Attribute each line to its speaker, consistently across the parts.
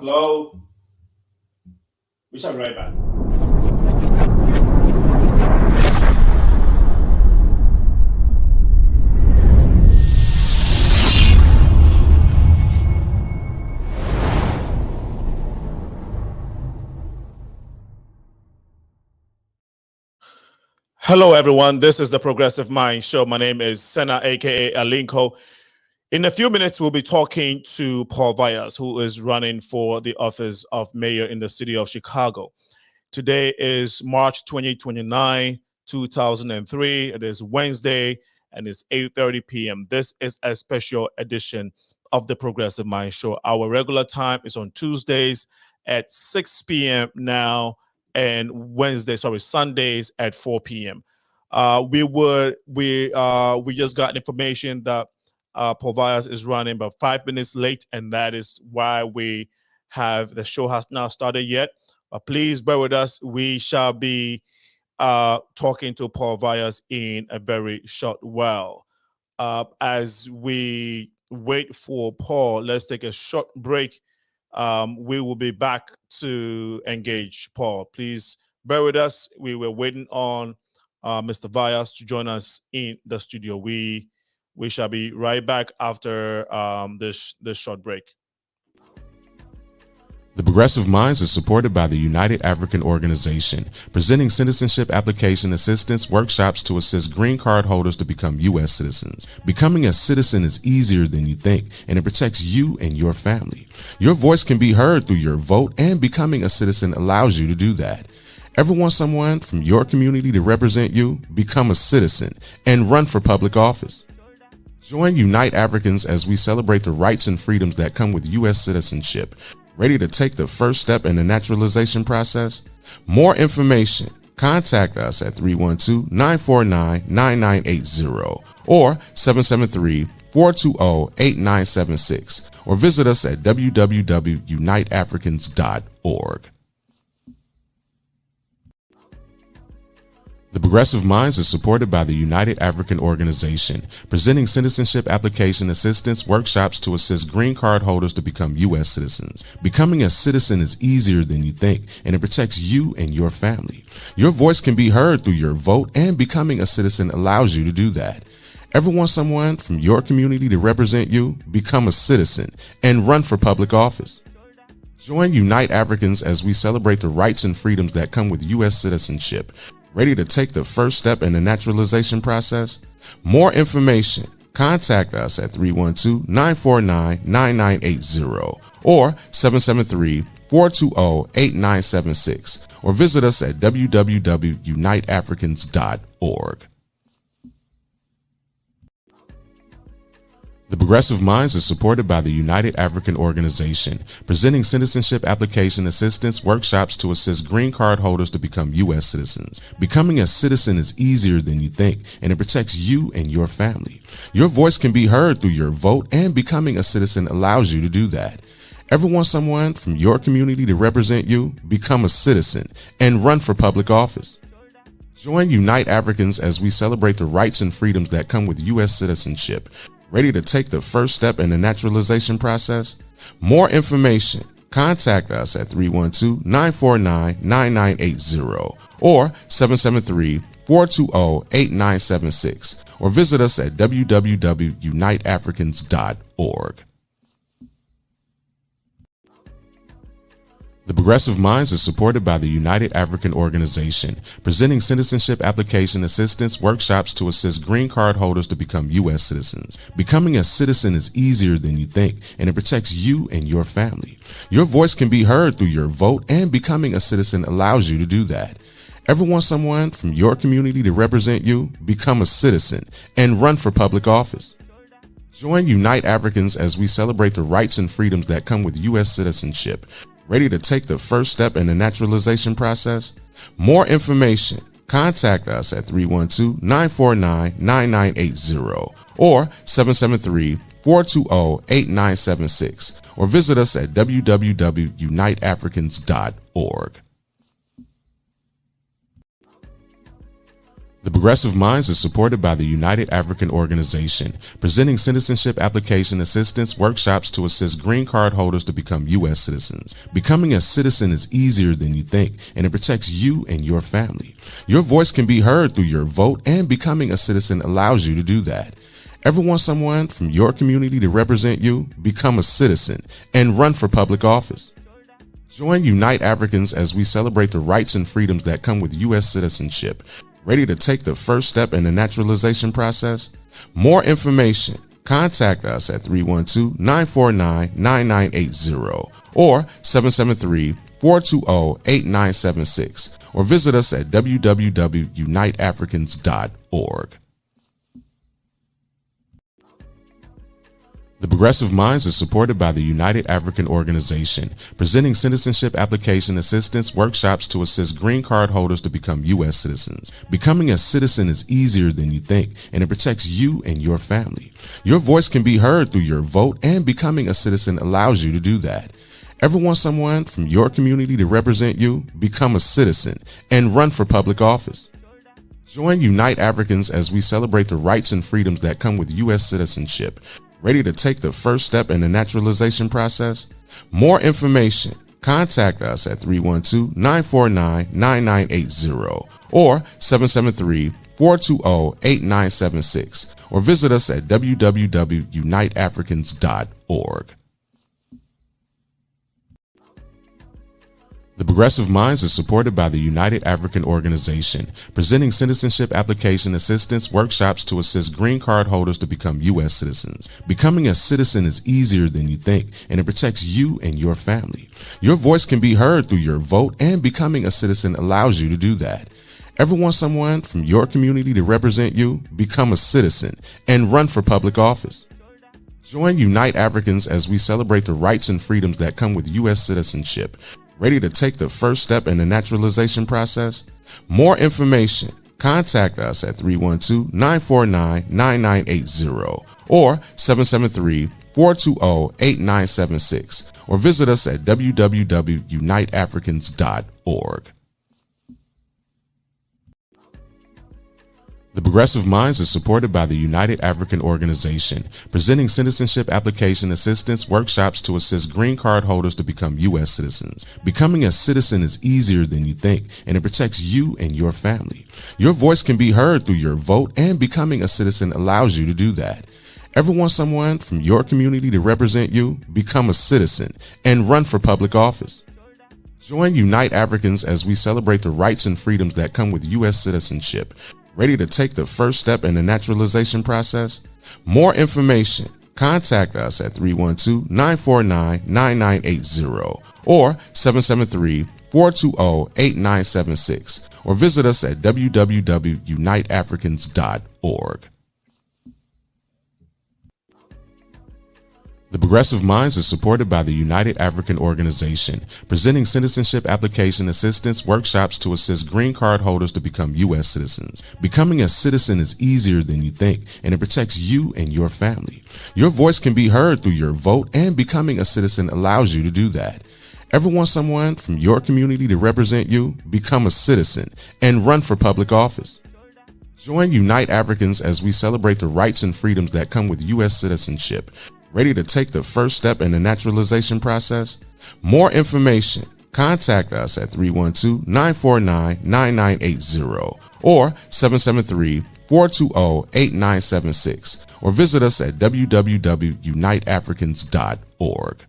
Speaker 1: Hello. We shall be right back. Hello, everyone. This is the Progressive Mind Show. My name is Senna, aka Alinko. In a few minutes, we'll be talking to Paul Vallas, who is running for the office of mayor in the city of Chicago. Today is March 29, 2003. It is Wednesday, and it's 8:30 p.m. This is a special edition of the Progressive Mind Show. Our regular time is on Tuesdays at 6 p.m. now, and Sundays at 4 p.m. We just got information that Paul Vallas is running about 5 minutes late, and that is why the show has not started yet. Please bear with us. We shall be talking to Paul Vallas in a very short while. As we wait for Paul, let's take a short break. We will be back to engage Paul. Please bear with us. We were waiting on Mr. Vallas to join us in the studio. We shall be right back after this short break.
Speaker 2: The Progressive Minds is supported by the United African Organization, presenting citizenship application assistance workshops to assist green card holders to become U.S. citizens. Becoming a citizen is easier than you think, and it protects you and your family. Your voice can be heard through your vote, and becoming a citizen allows you to do that. Ever want someone from your community to represent you? Become a citizen and run for public office. Join Unite Africans as we celebrate the rights and freedoms that come with U.S. citizenship. Ready to take the first step in the naturalization process? More information. Contact us at 312-949-9980 or 773-420-8976 or visit us at www.uniteafricans.org. The Progressive Minds is supported by the United African Organization, presenting citizenship application assistance workshops to assist green card holders to become U.S. citizens. Becoming a citizen is easier than you think, and it protects you and your family. Your voice can be heard through your vote, and becoming a citizen allows you to do that. Ever want someone from your community to represent you? Become a citizen and run for public office. Join Unite Africans as we celebrate the rights and freedoms that come with U.S. citizenship. Ready to take the first step in the naturalization process? More information. Contact us at 312-949-9980 or 773-420-8976 or visit us at www.uniteafricans.org. The Progressive Minds is supported by the United African Organization, presenting citizenship application assistance workshops to assist green card holders to become U.S. citizens. Becoming a citizen is easier than you think, and it protects you and your family. Your voice can be heard through your vote, and becoming a citizen allows you to do that. Ever want someone from your community to represent you? Become a citizen and run for public office. Join Unite Africans as we celebrate the rights and freedoms that come with U.S. citizenship. Ready to take the first step in the naturalization process? More information. Contact us at 312-949-9980 or 773-420-8976 or visit us at www.uniteafricans.org. The Progressive Minds is supported by the United African Organization, presenting citizenship application assistance workshops to assist green card holders to become U.S. citizens. Becoming a citizen is easier than you think, and it protects you and your family. Your voice can be heard through your vote, and becoming a citizen allows you to do that. Ever want someone from your community to represent you? Become a citizen and run for public office. Join Unite Africans as we celebrate the rights and freedoms that come with U.S. citizenship. Ready to take the first step in the naturalization process? More information. Contact us at 312-949-9980 or 773-420-8976 or visit us at www.uniteafricans.org. The Progressive Minds is supported by the United African Organization, presenting citizenship application assistance workshops to assist green card holders to become U.S. citizens. Becoming a citizen is easier than you think, and it protects you and your family. Your voice can be heard through your vote, and becoming a citizen allows you to do that. Ever want someone from your community to represent you? Become a citizen and run for public office. Join Unite Africans as we celebrate the rights and freedoms that come with U.S. citizenship. Ready to take the first step in the naturalization process? More information, contact us at 312-949-9980 or 773-420-8976 or visit us at www.uniteafricans.org. The Progressive Minds is supported by the United African Organization, presenting citizenship application assistance workshops to assist green card holders to become U.S. citizens. Becoming a citizen is easier than you think, and it protects you and your family. Your voice can be heard through your vote, and becoming a citizen allows you to do that. Ever want someone from your community to represent you? Become a citizen and run for public office. Join Unite Africans as we celebrate the rights and freedoms that come with U.S. citizenship. Ready to take the first step in the naturalization process? More information, contact us at 312-949-9980 or 773-420-8976 or visit us at www.uniteafricans.org. The Progressive Minds is supported by the United African Organization, presenting citizenship application assistance workshops to assist green card holders to become U.S. citizens. Becoming a citizen is easier than you think, and it protects you and your family. Your voice can be heard through your vote, and becoming a citizen allows you to do that. Ever want someone from your community to represent you? Become a citizen and run for public office. Join Unite Africans as we celebrate the rights and freedoms that come with U.S. citizenship. Ready to take the first step in the naturalization process? More information, contact us at 312-949-9980 or 773-420-8976 or visit us at www.uniteafricans.org. The Progressive Minds is supported by the United African Organization, presenting citizenship application assistance workshops to assist green card holders to become U.S. citizens. Becoming a citizen is easier than you think, and it protects you and your family. Your voice can be heard through your vote, and becoming a citizen allows you to do that. Ever want someone from your community to represent you? Become a citizen and run for public office. Join Unite Africans as we celebrate the rights and freedoms that come with U.S. citizenship. Ready to take the first step in the naturalization process? More information, contact us at 312-949-9980 or 773-420-8976 or visit us at www.uniteafricans.org. The Progressive Minds is supported by the United African Organization, presenting citizenship application assistance workshops to assist green card holders to become U.S. citizens. Becoming a citizen is easier than you think, and it protects you and your family. Your voice can be heard through your vote, and becoming a citizen allows you to do that. Ever want someone from your community to represent you? Become a citizen and run for public office. Join Unite Africans as we celebrate the rights and freedoms that come with U.S. citizenship. Ready to take the first step in the naturalization process? More information, contact us at 312-949-9980 or 773-420-8976 or visit us at www.uniteafricans.org.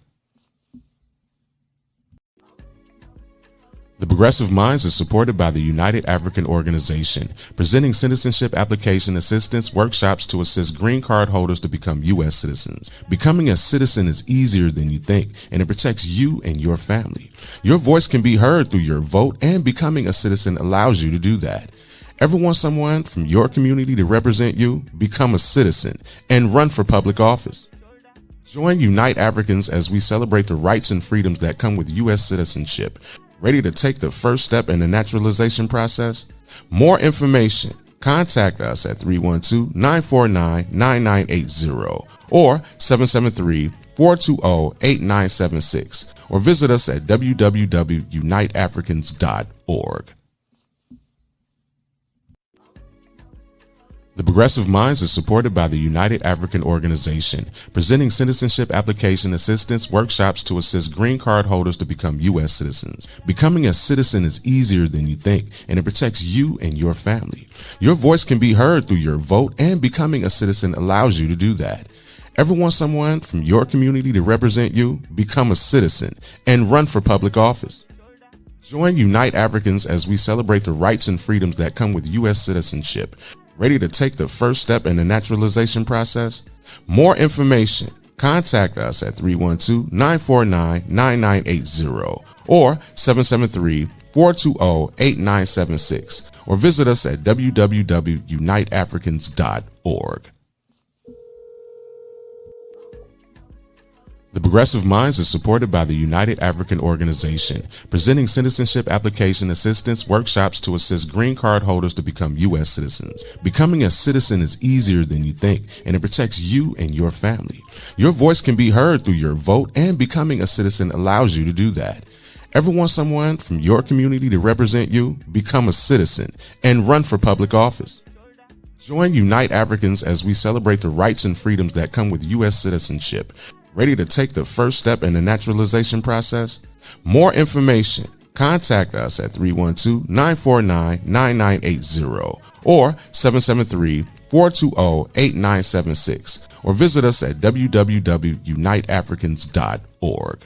Speaker 2: The Progressive Minds is supported by the United African Organization, presenting citizenship application assistance workshops to assist green card holders to become U.S. citizens. Becoming a citizen is easier than you think, and it protects you and your family. Your voice can be heard through your vote, and becoming a citizen allows you to do that. Ever want someone from your community to represent you? Become a citizen and run for public office. Join Unite Africans as we celebrate the rights and freedoms that come with U.S. citizenship. Ready to take the first step in the naturalization process? More information, contact us at 312-949-9980 or 773-420-8976 or visit us at www.uniteafricans.org. The Progressive Minds is supported by the United African Organization, presenting citizenship application assistance workshops to assist green card holders to become U.S. citizens. Becoming a citizen is easier than you think, and it protects you and your family. Your voice can be heard through your vote, and becoming a citizen allows you to do that. Ever want someone from your community to represent you? Become a citizen and run for public office. Join Unite Africans as we celebrate the rights and freedoms that come with U.S. citizenship. Ready to take the first step in the naturalization process? More information. Contact us at 312-949-9980 or 773-420-8976 or visit us at www.uniteafricans.org. The Progressive Minds is supported by the United African Organization, presenting citizenship application assistance workshops to assist green card holders to become U.S. citizens. Becoming a citizen is easier than you think, and it protects you and your family. Your voice can be heard through your vote, and becoming a citizen allows you to do that. Ever want someone from your community to represent you? Become a citizen and run for public office. Join Unite Africans as we celebrate the rights and freedoms that come with U.S. citizenship. Ready to take the first step in the naturalization process? More information. Contact us at 312-949-9980 or 773-420-8976 or visit us at www.uniteafricans.org.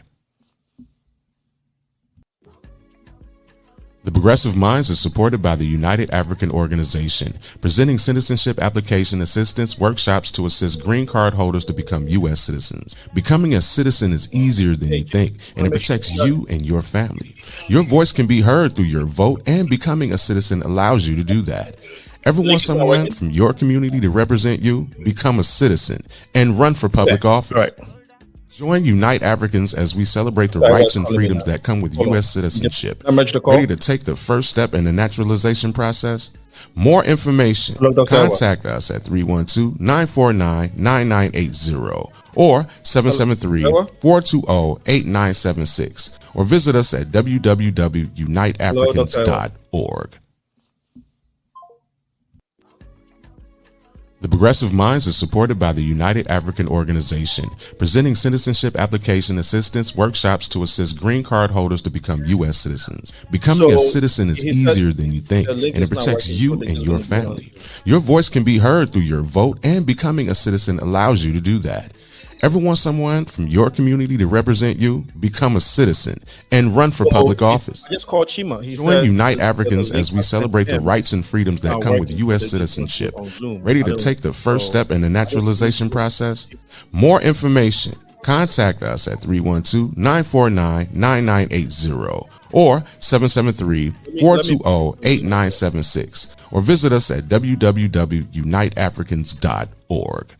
Speaker 2: The Progressive Minds is supported by the United African Organization, presenting citizenship application assistance workshops to assist green card holders to become U.S. citizens. Becoming a citizen is easier than you think, and it protects you and your family. Your voice can be heard through your vote, and becoming a citizen allows you to do that. Ever want someone from your community to represent you? Become a citizen and run for public office.
Speaker 1: Right.
Speaker 2: Join Unite Africans as we celebrate the rights and freedoms that come with U.S. citizenship. Ready to take the first step in the naturalization process? More information. Contact us at 312-949-9980 or 773-420-8976 or visit us at www.uniteafricans.org. The Progressive Minds is supported by the United African Organization, presenting citizenship application assistance workshops to assist green card holders to become U.S. citizens. Becoming a citizen is easier than you think, and it protects you and your family. Your voice can be heard through your vote, and becoming a citizen allows you to do that. Ever want someone from your community to represent you? Become a citizen and run for public office.
Speaker 1: Just call Chima.
Speaker 2: Join Unite Africans as we celebrate the rights and freedoms that come with U.S. citizenship. Ready to take the first step in the naturalization process? More information. Contact us at 312-949-9980 or 773-420-8976 or visit us at www.uniteafricans.org.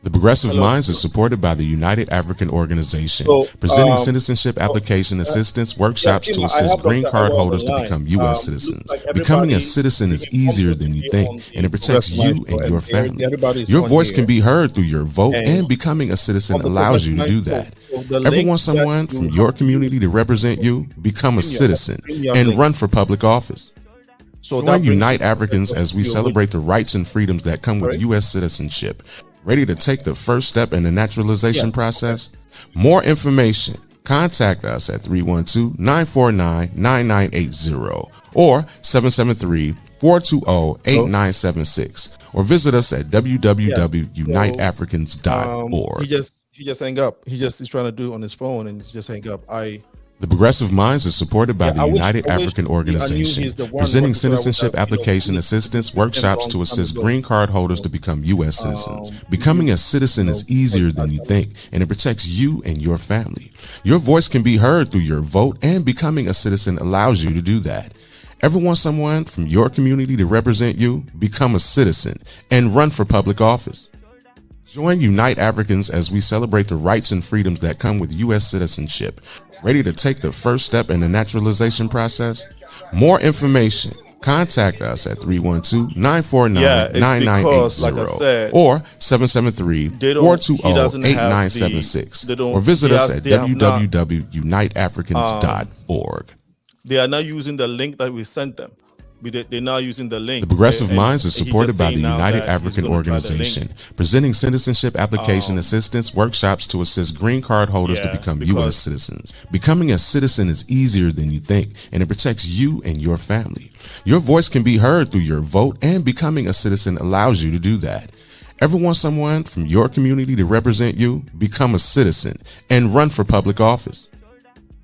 Speaker 2: The Progressive Minds is supported by the United African Organization, presenting citizenship application assistance workshops to assist green card holders to become U.S. citizens. Becoming a citizen is easier than you think, and it protects you and your family. Your voice can be heard through your vote, and becoming a citizen allows you to do that. Ever want someone from your community to represent you? Become a citizen and run for public office. Join Unite Africans as we celebrate the rights and freedoms that come with U.S. citizenship. Ready to take the first step in the naturalization process? More information. Contact us at 312-949-9980 or 773-420-8976 or visit us at www.uniteafricans.org.
Speaker 1: He just hang up. He's trying to do it on his phone and he's just hang up.
Speaker 2: The Progressive Minds is supported by the United African Organization, presenting citizenship application assistance workshops to assist green card holders to become U.S. citizens. Becoming a citizen is easier than you think, and it protects you and your family. Your voice can be heard through your vote, and becoming a citizen allows you to do that. Ever want someone from your community to represent you? Become a citizen and run for public office. Join Unite Africans as we celebrate the rights and freedoms that come with U.S. citizenship. Ready to take the first step in the naturalization process? More information. Contact us at 312-949-9980 or 773-420-8976 or visit us at www.uniteafricans.org.
Speaker 1: They are not using the link that we sent them. they're now using the link.
Speaker 2: The Progressive
Speaker 1: And
Speaker 2: Minds is
Speaker 1: he's just
Speaker 2: supported by the
Speaker 1: saying now
Speaker 2: United
Speaker 1: that he's
Speaker 2: African
Speaker 1: gonna try the link.
Speaker 2: Organization, presenting citizenship application assistance workshops to assist green card holders to
Speaker 1: Yeah,
Speaker 2: become
Speaker 1: because-
Speaker 2: U.S. citizens. Becoming a citizen is easier than you think, and it protects you and your family. Your voice can be heard through your vote, and becoming a citizen allows you to do that. Ever want someone from your community to represent you? Become a citizen and run for public office.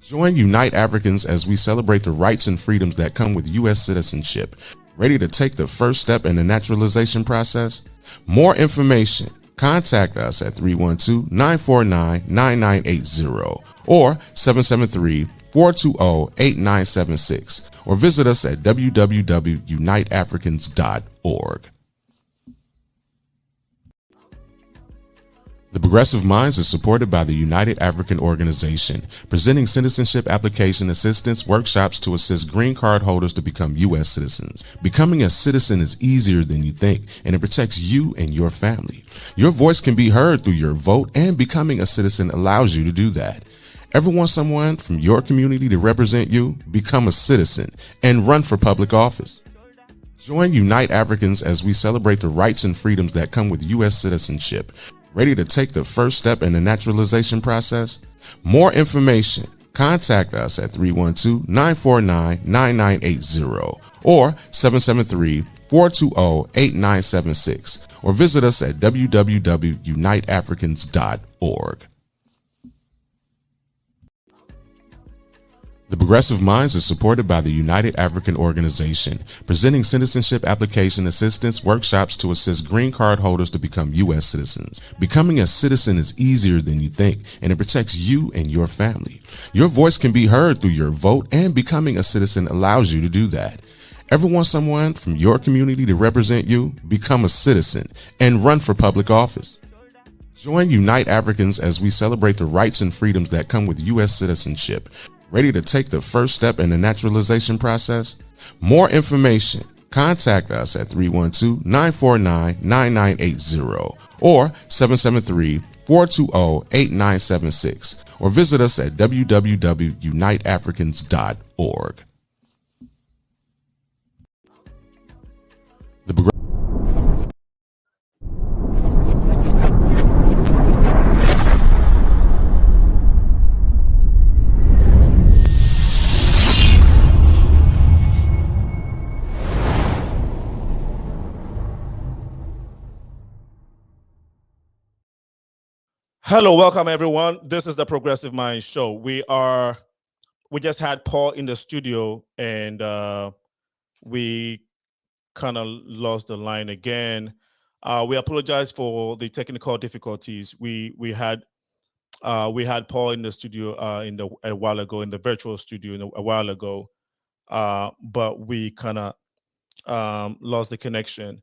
Speaker 2: Join Unite Africans as we celebrate the rights and freedoms that come with U.S. citizenship. Ready to take the first step in the naturalization process? More information. Contact us at 312-949-9980 or 773-420-8976 or visit us at www.uniteafricans.org. The Progressive Minds is supported by the United African Organization, presenting citizenship application assistance workshops to assist green card holders to become U.S. citizens. Becoming a citizen is easier than you think, and it protects you and your family. Your voice can be heard through your vote, and becoming a citizen allows you to do that. Ever want someone from your community to represent you? Become a citizen and run for public office. Join Unite Africans as we celebrate the rights and freedoms that come with U.S. citizenship. Ready to take the first step in the naturalization process? More information. Contact us at 312-949-9980 or 773-420-8976 or visit us at www.uniteafricans.org. The Progressive Minds is supported by the United African Organization, presenting citizenship application assistance workshops to assist green card holders to become U.S. citizens. Becoming a citizen is easier than you think, and it protects you and your family. Your voice can be heard through your vote, and becoming a citizen allows you to do that. Ever want someone from your community to represent you? Become a citizen and run for public office. Join Unite Africans as we celebrate the rights and freedoms that come with U.S. citizenship. Ready to take the first step in the naturalization process? More information. Contact us at 312-949-9980 or 773-420-8976 or visit us at www.uniteafricans.org.
Speaker 1: Hello, welcome everyone. This is the Progressive Mind Show. We just had Paul in the studio, and we kind of lost the line again. We apologize for the technical difficulties. We had Paul in the studio a while ago, in the virtual studio a while ago, but we kind of lost the connection.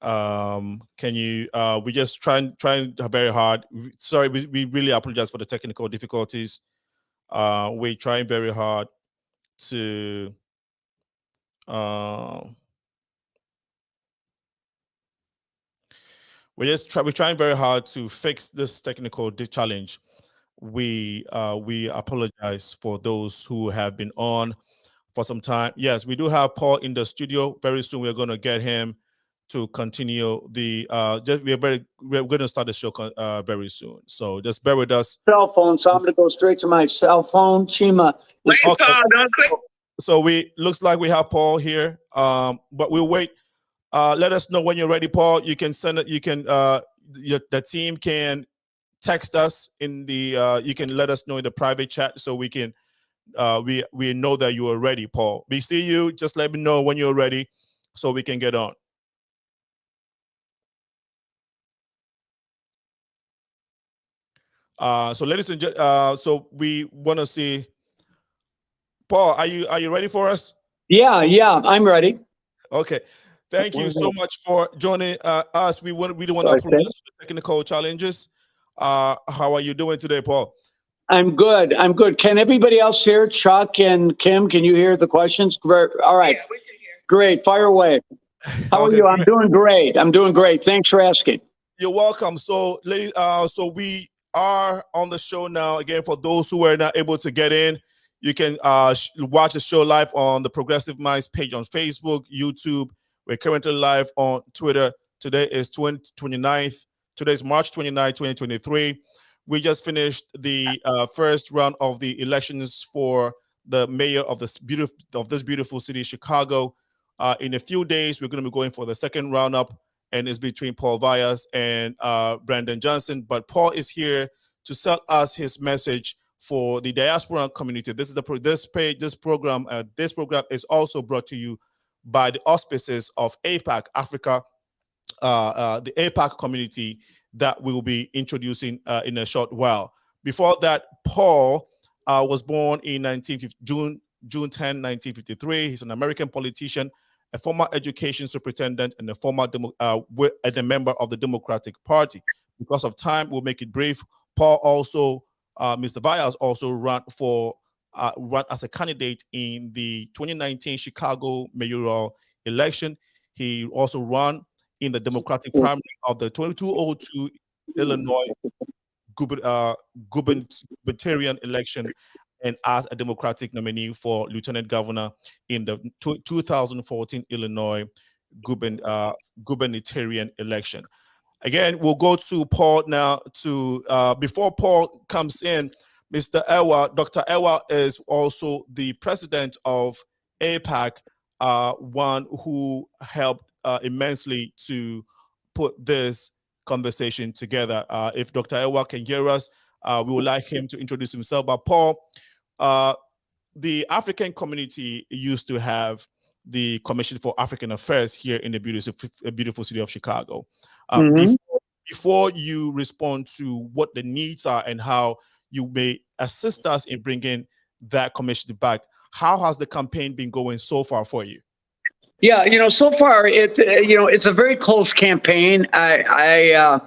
Speaker 1: Can you we just trying very hard. Sorry, we really apologize for the technical difficulties. We're trying very hard to we're trying very hard to fix this technical challenge. We apologize for those who have been on for some time. Yes, we do have Paul in the studio. Very soon we're going to get him to continue the we're going to start the show very soon, so just bear with us.
Speaker 3: Cell phone, so I'm going to go straight to my cell phone. Chima.
Speaker 1: Okay. So we looks like we have Paul here, but we'll wait. Let us know when you're ready, Paul. You can send it. You can the team can text us in the you can let us know in the private chat, so we can we know that you are ready, Paul. We see you. Just let me know when you're ready so we can get on. So ladies and gentlemen, so we want to see Paul. Are you ready for us?
Speaker 3: Yeah, I'm ready.
Speaker 1: Okay. Thank you so much for joining us. We don't want to apologize for the technical challenges. How are you doing today, Paul?
Speaker 3: I'm good. Can everybody else hear? Chuck and Kim, can you hear the questions? All right. Yeah, we can hear. Great. Fire away. How are you? I'm doing great. Thanks for asking.
Speaker 1: You're welcome. So, ladies, so we are on the show now. Again, for those who were not able to get in, You can watch the show live on the Progressive Minds page on Facebook, YouTube. We're currently live on Twitter. Today is 29th. Today is March 29, 2023. We just finished the first round of the elections for the mayor of this beautiful city, Chicago. In a few days, we're going to be going for the second roundup, and it's between Paul Vallas and Brandon Johnson. But Paul is here to sell us his message for the diaspora community. This program is also brought to you by the auspices of APAC Africa, the APAC community that we will be introducing in a short while. Before that, Paul was born in June 10, 1953. He's an American politician, a former education superintendent, and a member of the Democratic Party. Because of time, we'll make it brief. Paul also, Mr. Vallas also ran as a candidate in the 2019 Chicago mayoral election. He also ran in the Democratic primary of the 2202 Illinois gubernatorial election, and as a Democratic nominee for lieutenant governor in the 2014 Illinois gubernatorial election. Again, we'll go to Paul now. Before Paul comes in, Mr. Ewa, Dr. Ewa is also the president of APAC, one who helped immensely to put this conversation together. If Dr. Ewa can hear us, we would like him to introduce himself. But Paul, the African community used to have the Commission for African Affairs here in the beautiful city of Chicago. Before you respond to what the needs are and how you may assist us in bringing that commission back, how has the campaign been going so far for you?
Speaker 3: Yeah, so far it's a very close campaign. I'm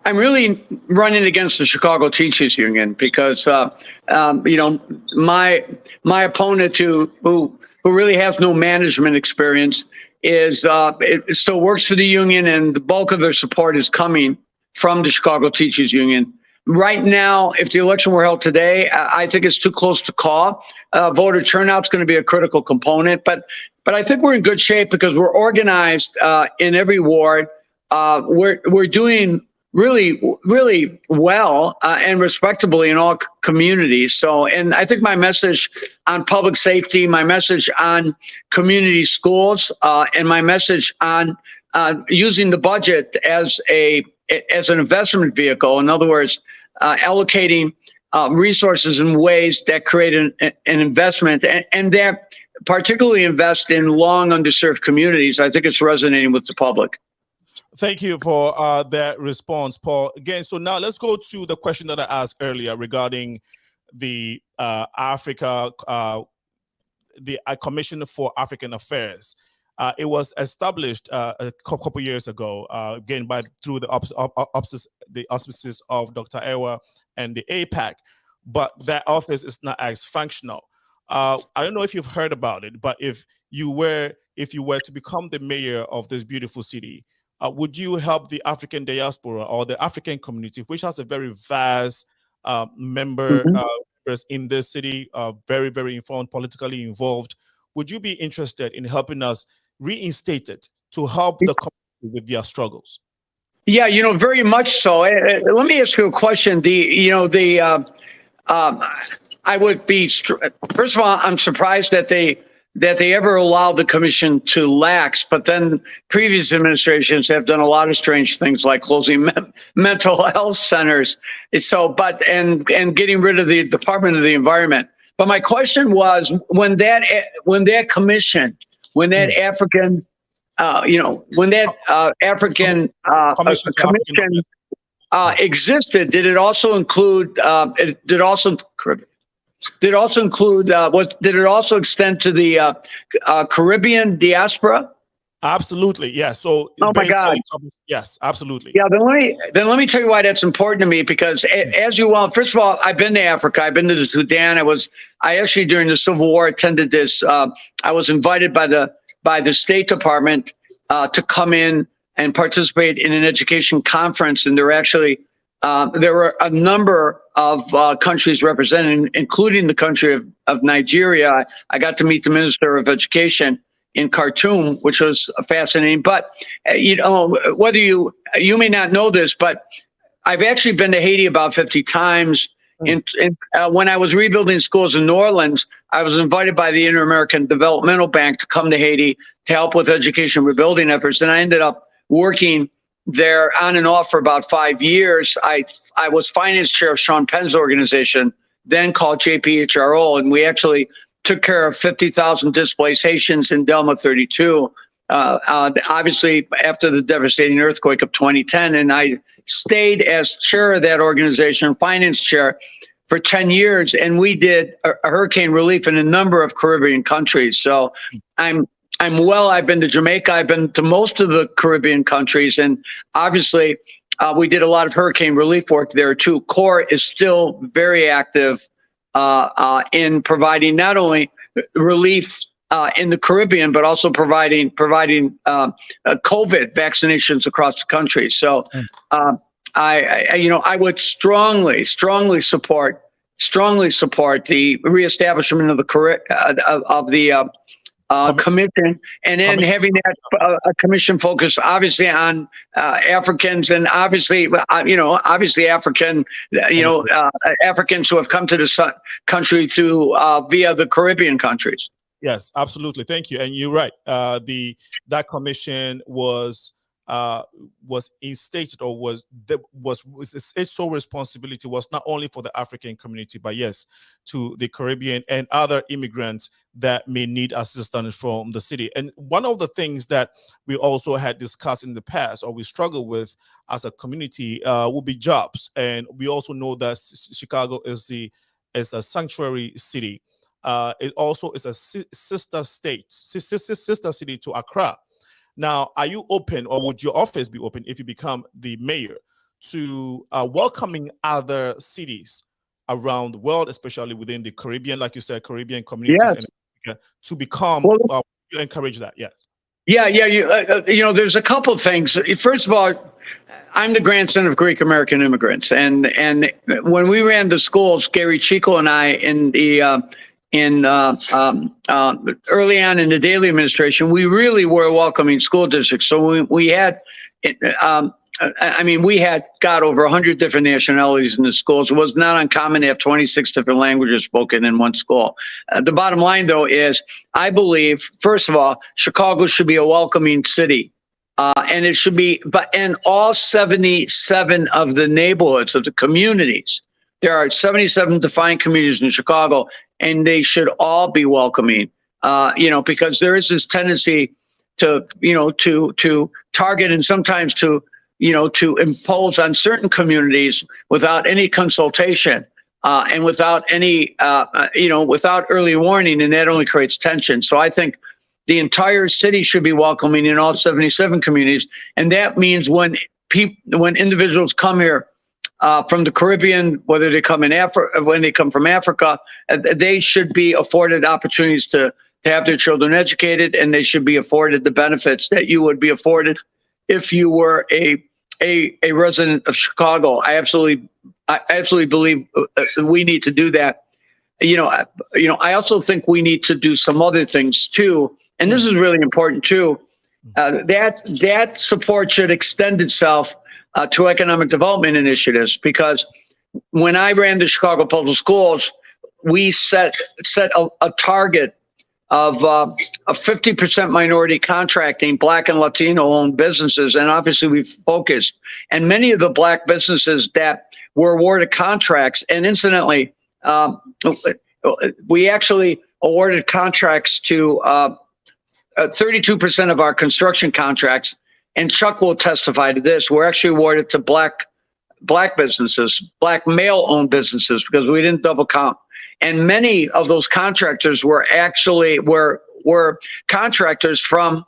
Speaker 3: really running against the Chicago Teachers Union because my opponent who really has no management experience it still works for the union, and the bulk of their support is coming from the Chicago Teachers Union. Right now, if the election were held today, I think it's too close to call. Voter turnout's going to be a critical component, but I think we're in good shape because we're organized in every ward. We're doing really, really well and respectably in all communities. So, and I think my message on public safety, my message on community schools, and my message on using the budget as an investment vehicle, in other words, allocating resources in ways that create an investment and that particularly invest in long underserved communities. I think it's resonating with the public.
Speaker 1: Thank you for that response, Paul. Again, so now let's go to the question that I asked earlier regarding the Commission for African Affairs. It was established a couple years ago, again through the auspices of Dr. Ewa and the APAC, but that office is not as functional. I don't know if you've heard about it, but if you were to become the mayor of this beautiful city, would you help the African diaspora or the African community, which has a very vast members in this city, very, very informed, politically involved? Would you be interested in helping us reinstate it to help the community with their struggles?
Speaker 3: Yeah, very much so. Let me ask you a question. I would be, first of all, I'm surprised that they ever allowed the commission to lax, but then previous administrations have done a lot of strange things like closing mental health centers. And getting rid of the Department of the Environment. But my question was, when that commission, when that African, African commission existed, did it also include? Did it also extend to the Caribbean diaspora?
Speaker 1: Absolutely, yes. So,
Speaker 3: oh my God,
Speaker 1: yes, absolutely.
Speaker 3: Yeah, then let me tell you why that's important to me. Because as you well, first of all, I've been to Africa. I've been to the Sudan. I actually during the Civil War attended this. I was invited by the State Department to come in and participate in an education conference, and there were a number countries represented, including the country of Nigeria. I got to meet the Minister of Education in Khartoum, which was fascinating. But whether you may not know this, but I've actually been to Haiti about 50 times. When I was rebuilding schools in New Orleans, I was invited by the Inter-American Developmental Bank to come to Haiti to help with education rebuilding efforts. And I ended up working there on and off for about 5 years. I was finance chair of Sean Penn's organization, then called JPHRO, and we actually took care of 50,000 displaced Haitians in Delma 32. Obviously, after the devastating earthquake of 2010, and I stayed as chair of that organization, finance chair, for 10 years, and we did a hurricane relief in a number of Caribbean countries. So I've been to Jamaica, I've been to most of the Caribbean countries, and obviously we did a lot of hurricane relief work there too. CORE is still very active in providing not only relief in the Caribbean, but also providing COVID vaccinations across the country. So I would strongly support the reestablishment of the commission, and then having that a commission focus obviously on Africans, and obviously Africans who have come to this country through via the Caribbean countries.
Speaker 1: Yes, absolutely. Thank you. And you're right. That commission was instated, or was its sole responsibility was not only for the African community, but yes, to the Caribbean and other immigrants that may need assistance from the city. And one of the things that we also had discussed in the past, or we struggle with as a community, will be jobs. And we also know that Chicago is a sanctuary city. It also is a sister city to Accra. Now, are you open, or would your office be open if you become the mayor, to welcoming other cities around the world, especially within the Caribbean, like you said, Caribbean communities,
Speaker 3: yes,
Speaker 1: to become? You encourage that? Yes. Yeah.
Speaker 3: There's a couple of things. First of all, I'm the grandson of Greek American immigrants, and when we ran the schools, Gary Chico and I, early on in the Daley administration, we really were welcoming school districts. So we had, we had got over 100 different nationalities in the schools. It was not uncommon to have 26 different languages spoken in one school. The bottom line, though, is I believe, first of all, Chicago should be a welcoming city. And it should be, and all 77 of the neighborhoods, of the communities, there are 77 defined communities in Chicago, and they should all be welcoming, because there is this tendency to target, and sometimes to impose on certain communities without any consultation, and without any, without early warning, and that only creates tension. So I think the entire city should be welcoming in all 77 communities, and that means when individuals come here from the Caribbean, whether they come when they come from Africa, they should be afforded opportunities to have their children educated, and they should be afforded the benefits that you would be afforded if you were a resident of Chicago. I absolutely believe we need to do that. I also think we need to do some other things too, and this is really important too. That support should extend itself to economic development initiatives, because when I ran the Chicago Public Schools, we set a target of a 50% minority contracting, Black and Latino-owned businesses, and obviously we've focused. And many of the Black businesses that were awarded contracts, and incidentally, we actually awarded contracts to 32% of our construction contracts. And Chuck will testify to this. We're actually awarded to Black businesses, Black male-owned businesses, because we didn't double count. And many of those contractors were contractors from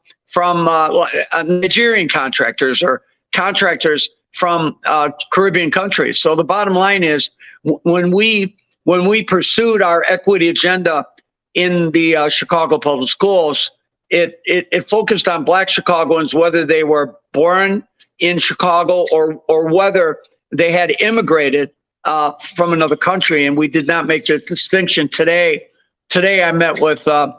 Speaker 3: Nigerian contractors, or contractors from Caribbean countries. So the bottom line is, when we pursued our equity agenda in the Chicago Public Schools, it focused on Black Chicagoans, whether they were born in Chicago or whether they had immigrated from another country, and we did not make the distinction today. Today, I met with a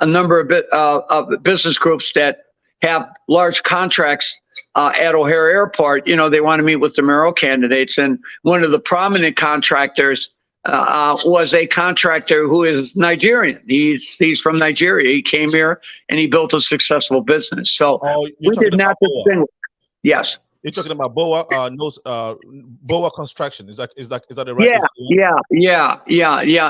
Speaker 3: number of business groups that have large contracts at O'Hare Airport. You know, they want to meet with the mayoral candidates, and one of the prominent contractors was a contractor who is Nigerian. He's from Nigeria. He came here and he built a successful business. So we did not distinguish. Yes.
Speaker 1: You're talking about BOA construction. Is that the right?
Speaker 3: Yeah.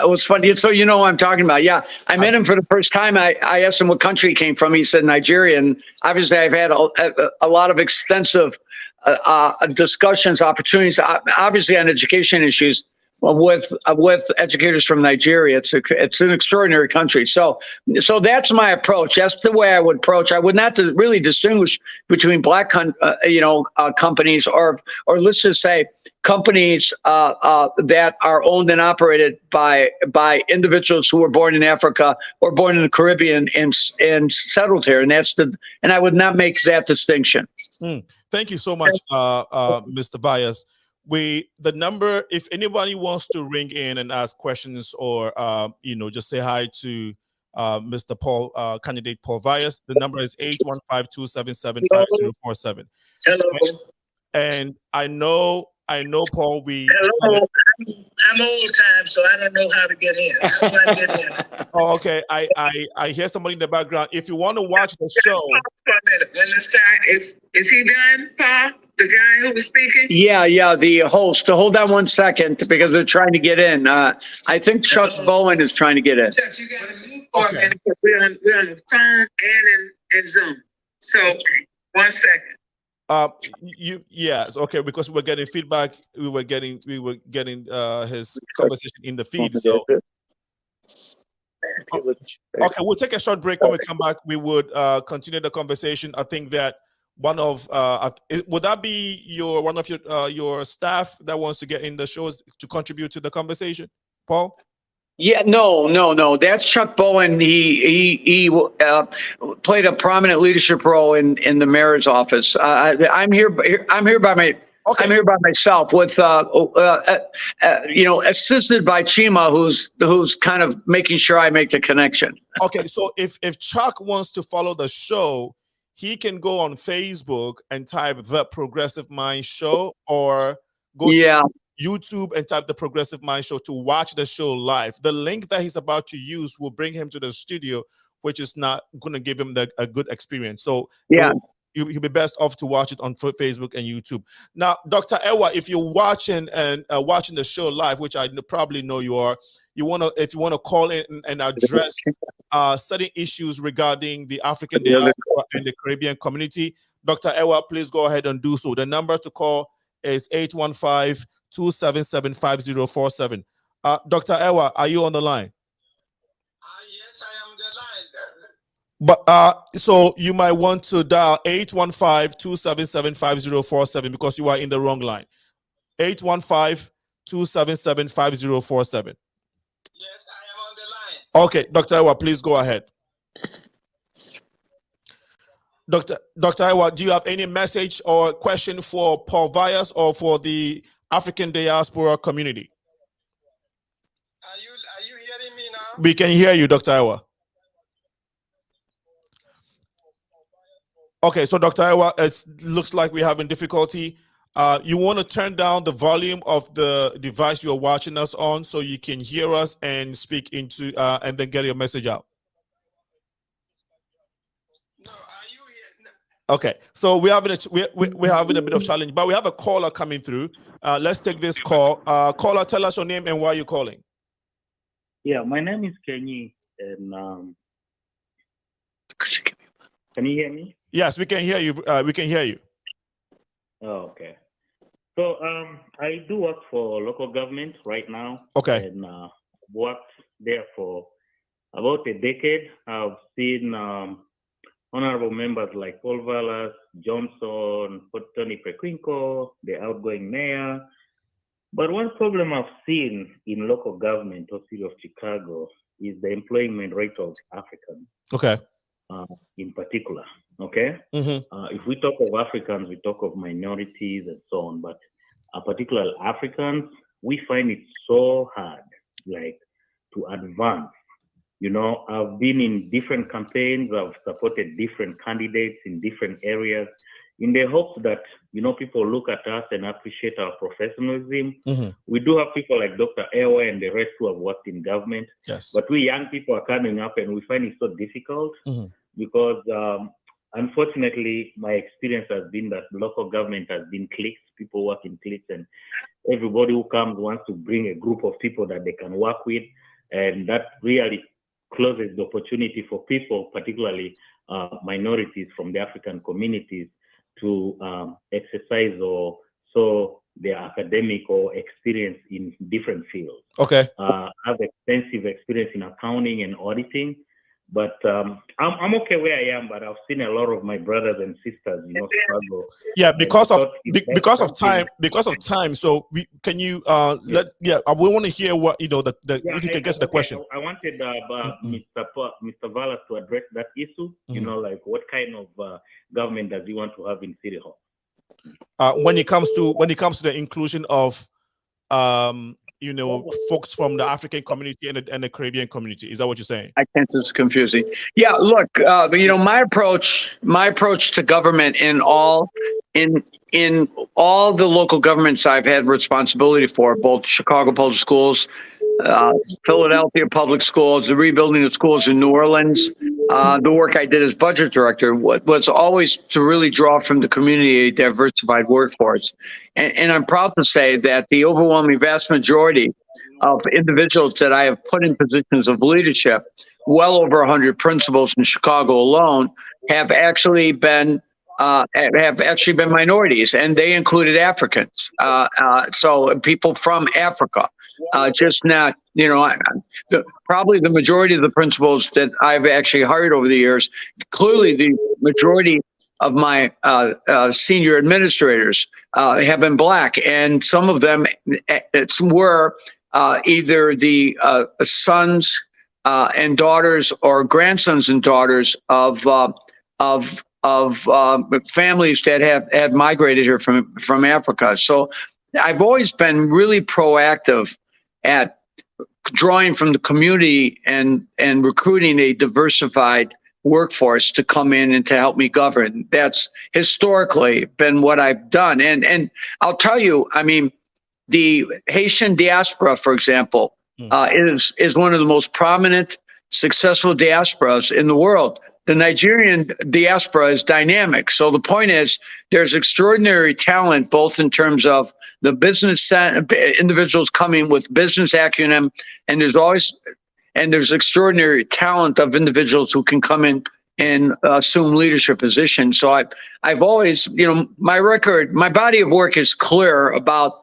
Speaker 3: It was funny. So you know what I'm talking about. Yeah. I met him for the first time. I asked him what country he came from. He said Nigeria. And obviously I've had a lot of extensive discussions, opportunities, obviously on education issues with educators from Nigeria. It's an extraordinary country. So that's my approach. That's the way I would approach. I would not really distinguish between black companies or let's just say companies that are owned and operated by individuals who were born in Africa or born in the Caribbean and settled here. And I would not make that distinction.
Speaker 1: Thank you so much, Mr. Vallas. The number, if anybody wants to ring in and ask questions or just say hi to Mr. Paul, candidate Paul Vallas, the number is 815-277-5047.
Speaker 4: Hello.
Speaker 1: And I know, Paul.
Speaker 4: Hello. I'm old time, so I don't know how to get in. How do I get in?
Speaker 1: Oh, okay. I hear somebody in the background. If you want to watch the show,
Speaker 4: when this guy is he done, Paul? The guy who was speaking?
Speaker 3: Yeah, the host. So hold on one second because they're trying to get in. I think Chuck Bowen is trying to get in.
Speaker 4: Chuck, you got to move for a minute because we're on the phone and in Zoom. So 1 second.
Speaker 1: Yes, okay, because we're getting feedback. We were getting his conversation in the feed. So okay, we'll take a short break. When we come back, we would continue the conversation. I think that one of would that be one of your staff that wants to get in the shows to contribute to the conversation, Paul?
Speaker 3: Yeah, no. That's Chuck Bowen. He played a prominent leadership role in the mayor's office. I'm here by myself with assisted by Chima, who's kind of making sure I make the connection.
Speaker 1: Okay, so if Chuck wants to follow the show, he can go on Facebook and type The Progressive Mind Show, or go to YouTube and type The Progressive Mind Show to watch the show live. The link that he's about to use will bring him to the studio, which is not going to give him a good experience. So you'll be best off to watch it on Facebook and YouTube. Now, Dr. Ewa, if you're watching and watching the show live, which I probably know you are, if you want to call in and address certain issues regarding the African diaspora and the Caribbean community, Dr. Ewa, please go ahead and do so. The number to call is 815-277-5047. Dr. Ewa, are you on the line?
Speaker 4: Yes, I am on the line.
Speaker 1: But so you might want to dial 815-277-5047 because you are in the wrong line. 815-277-5047.
Speaker 4: Yes, I am on the line.
Speaker 1: Okay, Dr. Ewa, please go ahead. Dr. Ewa, do you have any message or question for Paul Vallas or for the African diaspora community?
Speaker 4: Are you hearing me now?
Speaker 1: We can hear you, Dr. Ewa. Okay, so Dr. Ewa, it looks like we're having difficulty. You want to turn down the volume of the device you're watching us on so you can hear us and speak into and then get your message out.
Speaker 4: No, are you here?
Speaker 1: Okay, so we're having a bit of challenge, but we have a caller coming through. Let's take this call. Caller, tell us your name and why you're calling.
Speaker 5: Yeah, my name is Kenny, and can you hear me?
Speaker 1: Yes, we can hear you. We can hear you.
Speaker 5: Oh, okay. So I do work for local government right now.
Speaker 1: Okay.
Speaker 5: And worked there for about a decade. I've seen honorable members like Paul Vallas, Johnson, Tony Pequinco, the outgoing mayor. But one problem I've seen in local government or city of Chicago is the employment rate of Africans.
Speaker 1: Okay.
Speaker 5: In particular, okay? If we talk of Africans, we talk of minorities and so on, but particularly Africans, we find it so hard, like, to advance. You know, I've been in different campaigns. I've supported different candidates in different areas in the hopes that, you know, people look at us and appreciate our professionalism.
Speaker 1: Mm-hmm.
Speaker 5: We do have people like Dr. Ewa and the rest who have worked in government.
Speaker 1: Yes.
Speaker 5: But we young people are coming up and we find it so difficult
Speaker 1: Mm-hmm.
Speaker 5: because, unfortunately, my experience has been that local government has been cliques. People work in cliques, and everybody who comes wants to bring a group of people that they can work with. And that really closes the opportunity for people, particularly minorities from the African communities, to exercise or so their academic or experience in different fields.
Speaker 1: Okay.
Speaker 5: I have extensive experience in accounting and auditing, but I'm okay where I am. But I've seen a lot of my brothers and sisters, you know, struggle.
Speaker 1: Yeah, because of time. So can you we want to hear what, you know, if you can get to the question.
Speaker 5: I wanted Mr. Vallas to address that issue. You know, like what kind of government does he want to have in City Hall?
Speaker 1: When it comes to the inclusion of you know, folks from the African community and the Caribbean community. Is that what you're saying?
Speaker 3: I think this is confusing. Yeah, look, you know, my approach to government in all the local governments I've had responsibility for, both Chicago Public Schools, Philadelphia Public Schools, the rebuilding of schools in New Orleans, the work I did as budget director was always to really draw from the community a diversified workforce. And I'm proud to say that the overwhelming vast majority of individuals that I have put in positions of leadership, well over 100 principals in Chicago alone, have actually been minorities, and they included Africans. So people from Africa, just not, you know, probably the majority of the principals that I've actually hired over the years, clearly the majority of my senior administrators have been Black, and some of them were either the sons and daughters or grandsons and daughters of families that had migrated here from Africa. So I've always been really proactive at drawing from the community and recruiting a diversified workforce to come in and to help me govern. That's historically been what I've done. And I'll tell you, I mean, the Haitian diaspora, for example, is one of the most prominent, successful diasporas in the world. The Nigerian diaspora is dynamic. So the point is, there's extraordinary talent, both in terms of the business individuals coming with business acumen, and there's extraordinary talent of individuals who can come in and assume leadership positions. So I've always, you know, my body of work is clear about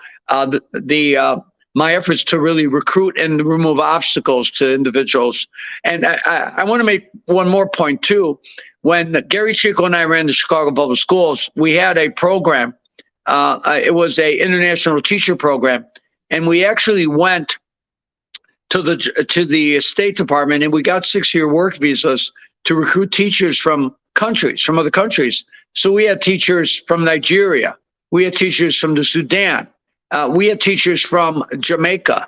Speaker 3: my efforts to really recruit and remove obstacles to individuals. And I want to make one more point too. When Gary Chico and I ran the Chicago Public Schools, we had a program. It was a international teacher program, and we actually went to the State Department, and we got 6-year work visas to recruit teachers from other countries. So we had teachers from Nigeria, we had teachers from the Sudan, we had teachers from Jamaica,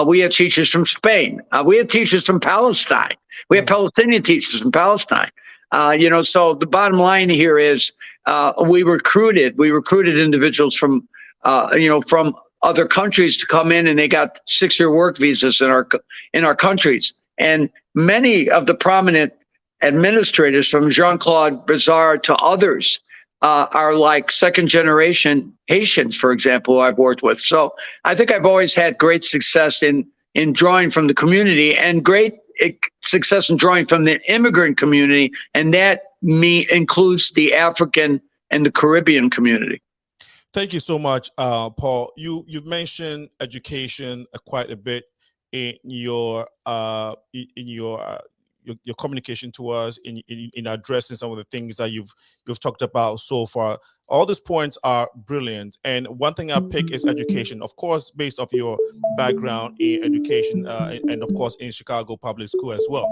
Speaker 3: we had teachers from Spain, we had teachers from Palestine, we had Palestinian teachers from Palestine. You know, so the bottom line here is we recruited individuals from from other countries to come in, and they got 6-year work visas in our countries. And many of the prominent administrators, from Jean-Claude Bizarre to others, are like second generation Haitians, for example, who I've worked with. So I think I've always had great success in drawing from the community, and great success in drawing from the immigrant community, and that includes the African and the Caribbean community.
Speaker 1: Thank you so much, Paul. You've mentioned education quite a bit in your communication to us, in addressing some of the things that you've talked about so far. All these points are brilliant, and one thing I pick is education, of course, based off your background in education, and of course in Chicago Public School as well.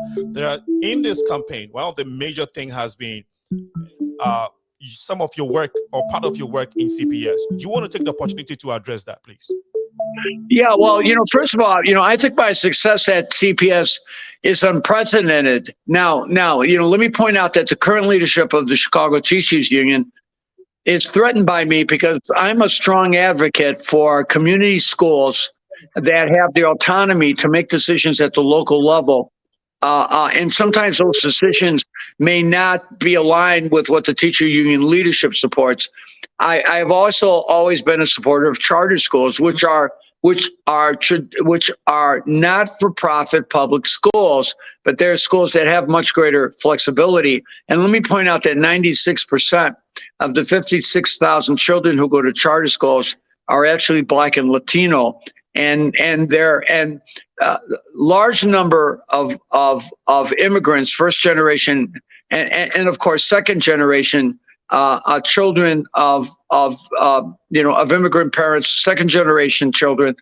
Speaker 1: In this campaign, one of the major thing has been some of your work, or part of your work in CPS. Do you want to take the opportunity to address that, please?
Speaker 3: Yeah, well, first of all, I think my success at CPS is unprecedented. Now, let me point out that the current leadership of the Chicago Teachers Union is threatened by me because I'm a strong advocate for community schools that have the autonomy to make decisions at the local level. And sometimes those decisions may not be aligned with what the teacher union leadership supports. I've also always been a supporter of charter schools, which are not-for-profit public schools, but they're schools that have much greater flexibility. And let me point out that 96% of the 56,000 children who go to charter schools are actually Black and Latino, and large number of immigrants, first generation, and of course second generation children of immigrant parents, second generation children.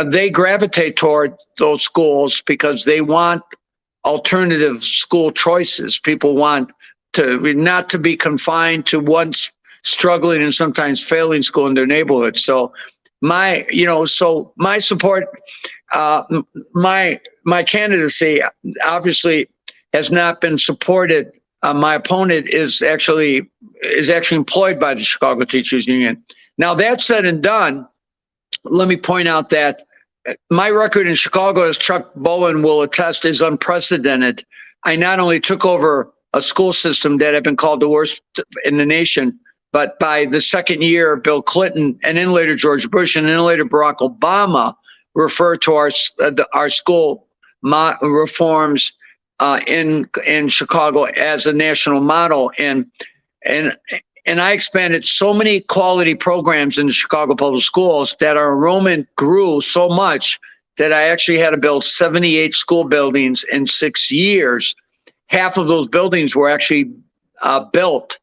Speaker 3: They gravitate toward those schools because they want alternative school choices. People want not to be confined to one struggling and sometimes failing school in their neighborhood. So my support, my candidacy obviously has not been supported. My opponent is actually employed by the Chicago Teachers Union. Now, that said and done, let me point out that my record in Chicago, as Chuck Bowen will attest, is unprecedented. I not only took over a school system that had been called the worst in the nation, but by the second year, Bill Clinton, and then later George Bush, and then later Barack Obama referred to our school reforms in Chicago as a national model, and I expanded so many quality programs in the Chicago public schools that our enrollment grew so much that I actually had to build 78 school buildings in 6 years. Half of those buildings were actually built.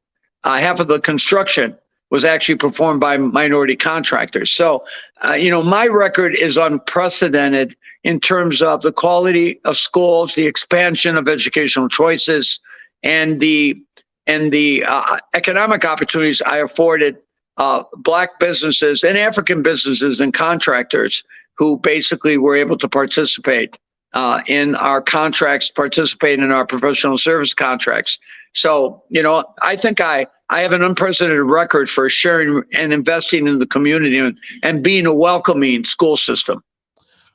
Speaker 3: Half of the construction was actually performed by minority contractors. So, my record is unprecedented in terms of the quality of schools, the expansion of educational choices, and the economic opportunities I afforded Black businesses and African businesses and contractors who basically were able to participate in our contracts, participate in our professional service contracts. So, I think I have an unprecedented record for sharing and investing in the community and being a welcoming school system.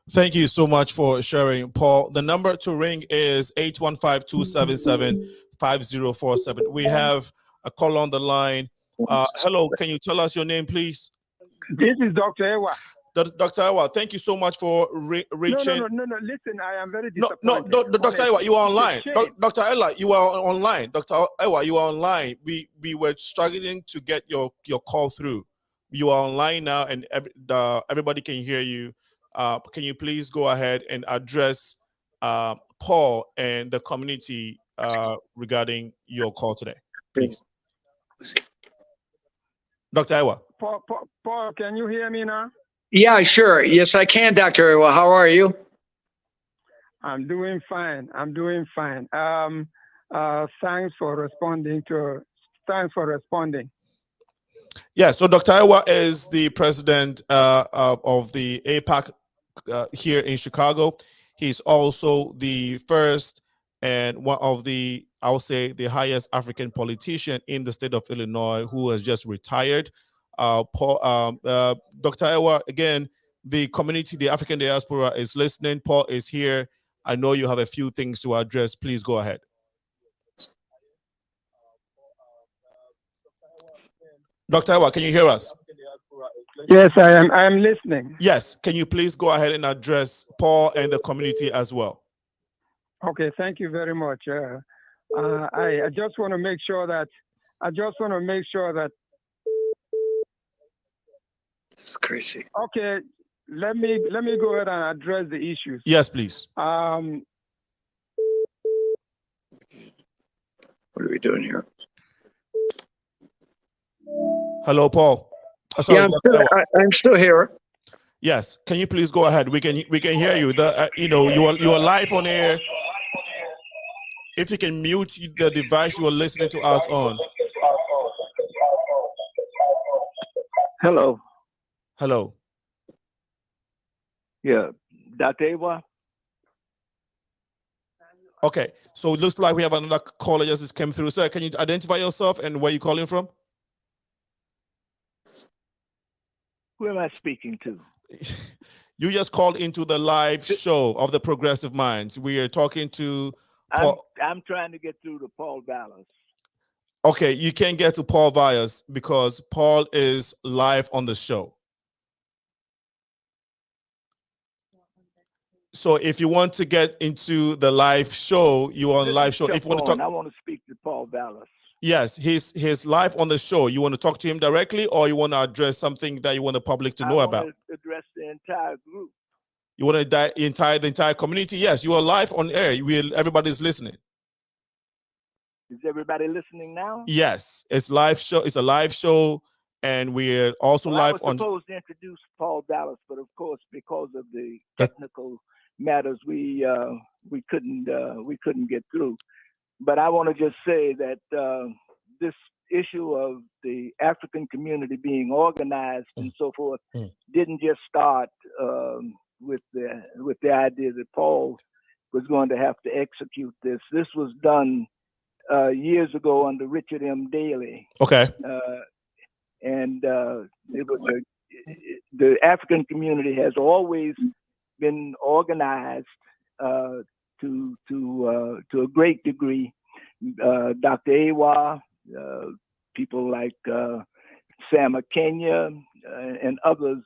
Speaker 1: Thank you so much for sharing, Paul. The number to ring is 815-277-5047. We have a call on the line. Hello, can you tell us your name, please?
Speaker 6: This is Dr. Ewa.
Speaker 1: Dr. Ewa, thank you so much for reaching.
Speaker 6: No. Listen, I am very disappointed.
Speaker 1: No, Dr. Ewa, you are online. Dr. Ewa, you are online. Dr. Ewa, you are online. We were struggling to get your call through. You are online now, and everybody can hear you. Can you please go ahead and address Paul and the community regarding your call today, please? Dr. Ewa.
Speaker 6: Paul, can you hear me now?
Speaker 3: Yeah, sure. Yes, I can, Dr. Ewa. How are you?
Speaker 6: I'm doing fine. Thanks for responding.
Speaker 1: Yeah, so Dr. Ewa is the president of the APAC here in Chicago. He's also the first and one of the, I would say, the highest African politician in the state of Illinois who has just retired. Dr. Ewa, again, the community, the African diaspora is listening. Paul is here. I know you have a few things to address. Please go ahead. Dr. Ewa, can you hear us?
Speaker 6: Yes, I am listening.
Speaker 1: Yes. Can you please go ahead and address Paul and the community as well?
Speaker 6: Okay, thank you very much. I just want to make sure that
Speaker 3: It's crazy.
Speaker 6: Okay, let me go ahead and address the issues.
Speaker 1: Yes, please.
Speaker 3: What are we doing here?
Speaker 1: Hello, Paul. Sorry,
Speaker 3: yeah, I'm still here.
Speaker 1: Yes. Can you please go ahead? We can hear you. You are live on air. If you can mute the device you are listening to us on.
Speaker 6: Hello.
Speaker 1: Hello.
Speaker 7: Yeah, Dr. Awa.
Speaker 1: Okay, so it looks like we have another caller just came through. Sir, can you identify yourself and where you calling from?
Speaker 7: Who am I speaking to?
Speaker 1: You just called into the live show of the Progressive Minds. We are talking to Paul.
Speaker 7: I'm trying to get through to Paul Vallas.
Speaker 1: Okay, you can't get to Paul Vallas because Paul is live on the show. So if you want to get into the live show, you are on live show. If you want to talk,
Speaker 7: I want to speak to Paul Vallas.
Speaker 1: Yes, he's live on the show. You want to talk to him directly, or you want to address something that you want the public to know about?
Speaker 7: To address the entire group.
Speaker 1: You want to the entire community? Yes, you are live on air. Everybody's listening.
Speaker 7: Is everybody listening now?
Speaker 1: Yes, it's live show. It's a live show, and we're also live on.
Speaker 7: I was supposed to introduce Paul Vallas, but of course, because of the technical matters, we couldn't get through. But I want to just say that this issue of the African community being organized and so forth didn't just start with the idea that Paul was going to have to execute this. This was done years ago under Richard M. Daley.
Speaker 1: Okay.
Speaker 7: And it was the African community has always been organized to a great degree. Dr. Awa, people like Sam Kenya and others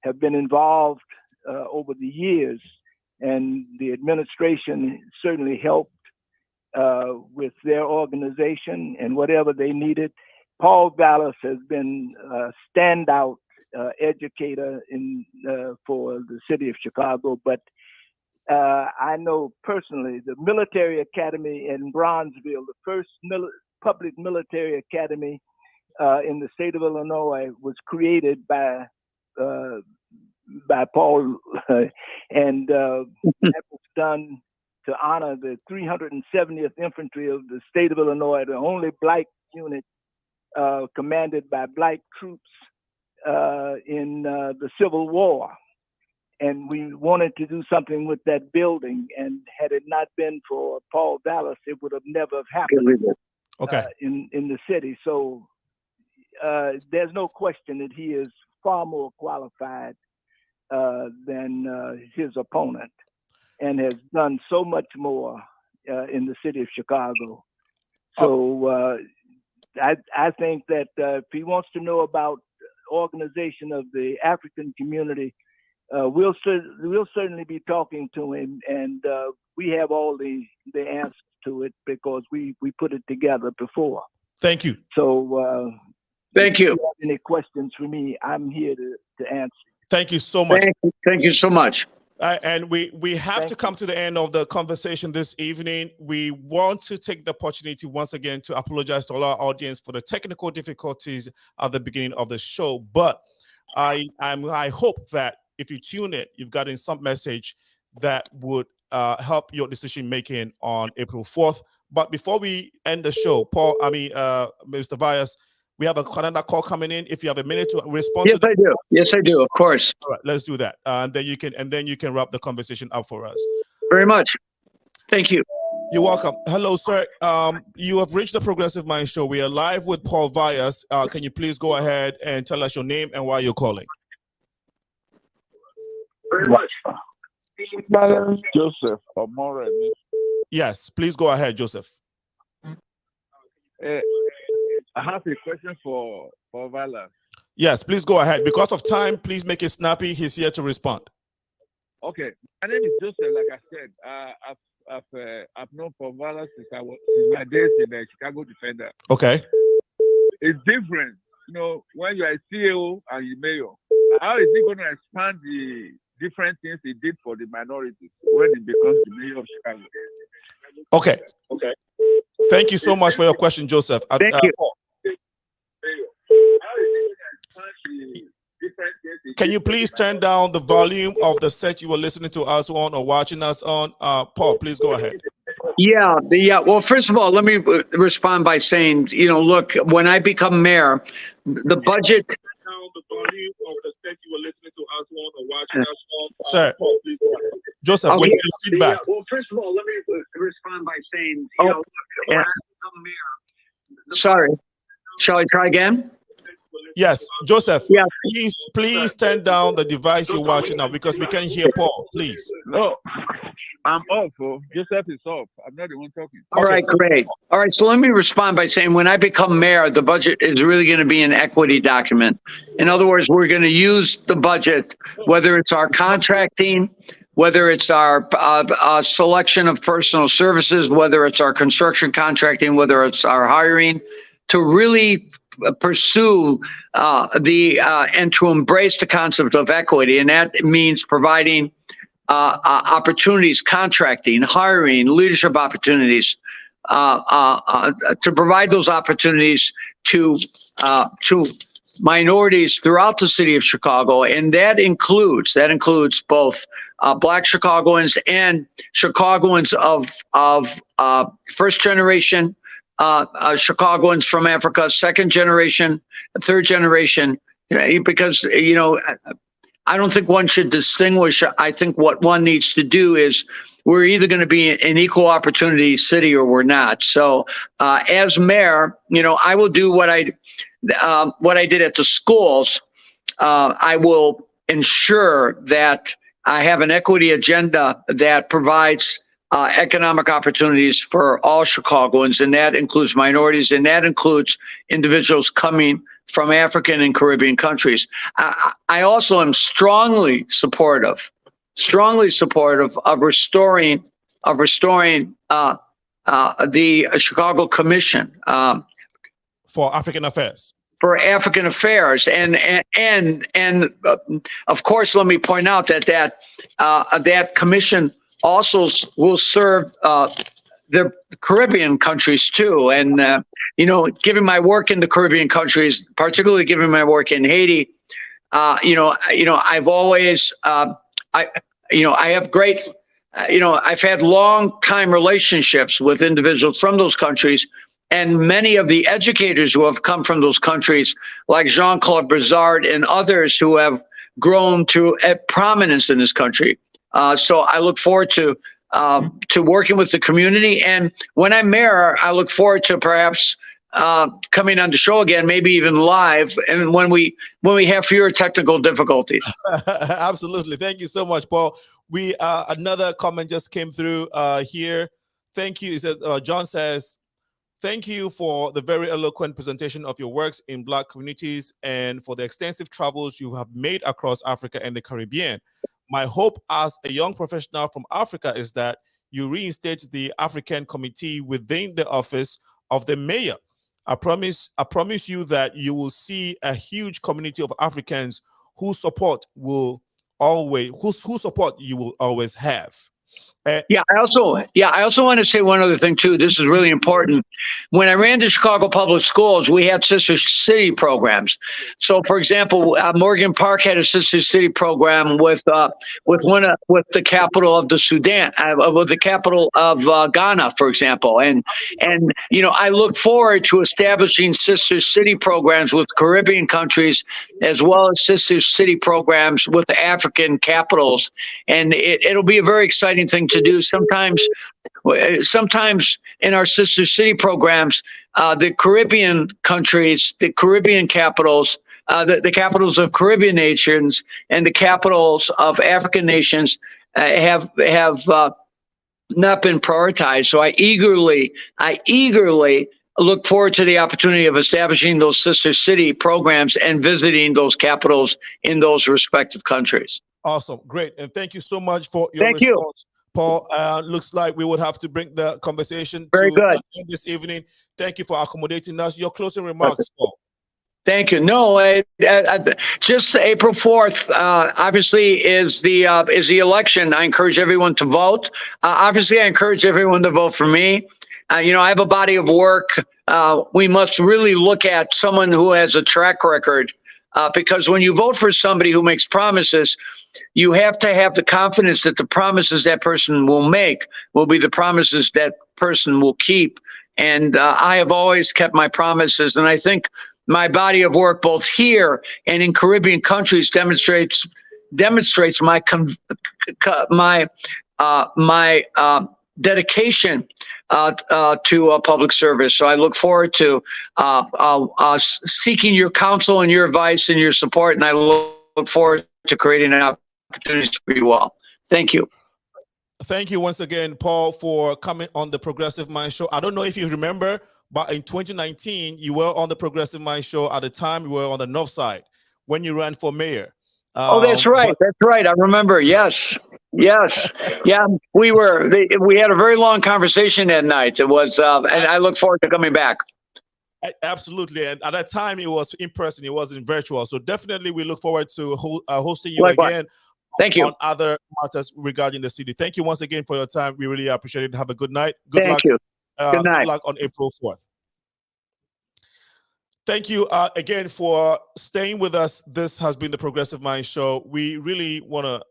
Speaker 7: have been involved over the years, and the administration certainly helped with their organization and whatever they needed. Paul Vallas has been a standout educator for the city of Chicago, but I know personally the military academy in Bronzeville, the first public military academy in the state of Illinois, was created by Paul, and that was done to honor the 370th Infantry of the state of Illinois, the only Black unit commanded by Black troops in the Civil War. And we wanted to do something with that building. And had it not been for Paul Vallas, it would have never happened in the city. So there's no question that he is far more qualified than his opponent, and has done so much more in the city of Chicago. So I think that if he wants to know about organization of the African community, we'll certainly be talking to him, and we have all the answers to it because we put it together before.
Speaker 1: Thank you.
Speaker 7: So
Speaker 3: thank you.
Speaker 7: If you have any questions for me, I'm here to answer.
Speaker 1: Thank you so much.
Speaker 3: Thank you so much.
Speaker 1: And we have to come to the end of the conversation this evening. We want to take the opportunity once again to apologize to all our audience for the technical difficulties at the beginning of the show. But I hope that if you tune in, you've gotten some message that would help your decision making on April 4th. But before we end the show, Mr. Vallas, we have another call coming in. If you have a minute to respond to that.
Speaker 3: Yes, I do. Of course.
Speaker 1: All right, let's do that. And then you can wrap the conversation up for us.
Speaker 3: Very much. Thank you.
Speaker 1: You're welcome. Hello, sir. You have reached the Progressive Mind Show. We are live with Paul Vallas. Can you please go ahead and tell us your name and why you're calling?
Speaker 8: Very much. Joseph Omore.
Speaker 1: Yes, please go ahead, Joseph.
Speaker 8: I have a question for Vallas.
Speaker 1: Yes, please go ahead. Because of time, please make it snappy. He's here to respond.
Speaker 8: Okay, my name is Joseph. Like I said, I've known Paul Vallas since my days in the Chicago Defender.
Speaker 1: Okay.
Speaker 8: It's different, when you are a CEO and you mayor. How is he going to expand the different things he did for the minorities when he becomes the mayor of Chicago?
Speaker 1: Okay. Thank you so much for your question, Joseph.
Speaker 3: Thank you.
Speaker 1: Can you please turn down the volume of the set you were listening to us on or watching us on? Paul, please go ahead.
Speaker 3: Yeah. Well, first of all, let me respond by saying, look, when I become mayor, the budget.
Speaker 1: The volume of the set you were listening to us on or watching us on. Sir, Joseph,
Speaker 3: Okay.
Speaker 1: what's your feedback?
Speaker 3: Well, first of all, let me respond by saying, when I become mayor, sorry, shall I try again?
Speaker 1: Yes, Joseph.
Speaker 3: Yeah.
Speaker 1: Please turn down the device you're watching now because we can't hear Paul. Please.
Speaker 8: No, I'm off. Oh. Joseph is off. I'm not the one talking.
Speaker 3: All right, great. All right, so let me respond by saying when I become mayor, the budget is really going to be an equity document. In other words, we're going to use the budget, whether it's our contracting, whether it's our selection of personal services, whether it's our construction contracting, whether it's our hiring, to really pursue and to embrace the concept of equity. And that means providing opportunities, contracting, hiring, leadership opportunities, to provide those opportunities to minorities throughout the city of Chicago, and that includes both Black Chicagoans and Chicagoans of first generation Chicagoans from Africa, second generation, third generation, because I don't think one should distinguish. I think what one needs to do is we're either going to be an equal opportunity city or we're not. So as mayor, I will do what I did at the schools. I will ensure that I have an equity agenda that provides economic opportunities for all Chicagoans, and that includes minorities, and that includes individuals coming from African and Caribbean countries. I also am strongly supportive of restoring the Chicago Commission
Speaker 1: for African Affairs.
Speaker 3: And of course, let me point out that commission also will serve the Caribbean countries too. And given my work in the Caribbean countries, particularly given my work in Haiti, I've always I have great I've had long time relationships with individuals from those countries, and many of the educators who have come from those countries, like Jean-Claude Brizard and others who have grown to prominence in this country. So I look forward to working with the community. And when I'm mayor, I look forward to perhaps coming on the show again, maybe even live, and when we have fewer technical difficulties.
Speaker 1: Absolutely. Thank you so much, Paul. We another comment just came through here. Thank you. It says, John says, thank you for the very eloquent presentation of your works in Black communities and for the extensive travels you have made across Africa and the Caribbean. My hope as a young professional from Africa is that you reinstate the African Committee within the office of the mayor. I promise you that you will see a huge community of Africans whose support you will always have. I
Speaker 3: also want to say one other thing too. This is really important. When I ran the Chicago Public Schools, we had sister city programs. So, for example, Morgan Park had a sister city program with the capital of the Sudan, with the capital of Ghana, for example. And I look forward to establishing sister city programs with Caribbean countries, as well as sister city programs with the African capitals. And it'll be a very exciting thing to do. Sometimes in our sister city programs, the Caribbean countries, the Caribbean capitals, the capitals of Caribbean nations and the capitals of African nations have not been prioritized. So I eagerly look forward to the opportunity of establishing those sister city programs and visiting those capitals in those respective countries.
Speaker 1: Awesome. Great. And thank you so much for your response. Paul, looks like we would have to bring the conversation to this evening. Thank you for accommodating us. Your closing remarks, Paul.
Speaker 3: Thank you. No, just April 4th, obviously, is the election. I encourage everyone to vote. Obviously, I encourage everyone to vote for me. I have a body of work. We must really look at someone who has a track record, because when you vote for somebody who makes promises, you have to have the confidence that the promises that person will make will be the promises that person will keep. And I have always kept my promises. And I think my body of work, both here and in Caribbean countries, demonstrates demonstrates my dedication to public service. So I look forward to seeking your counsel and your advice and your support, and I look forward to creating opportunities for you all. Thank you.
Speaker 1: Thank you once again, Paul, for coming on the Progressive Mind Show. I don't know if you remember, but in 2019, you were on the Progressive Mind Show. At the time, you were on the North Side when you ran for mayor.
Speaker 3: Oh, that's right. That's right. I remember. Yes. Yes. Yeah. We had a very long conversation that night. It was, and I look forward to coming back.
Speaker 1: Absolutely. And at that time, it was in person. It wasn't virtual. So definitely we look forward to hosting you again.
Speaker 3: Thank you.
Speaker 1: On other matters regarding the city. Thank you once again for your time. We really appreciate it. Have a good night.
Speaker 3: Thank you. Good night.
Speaker 1: Good luck on April 4th. Thank you again for staying with us. This has been the Progressive Mind Show. We really want to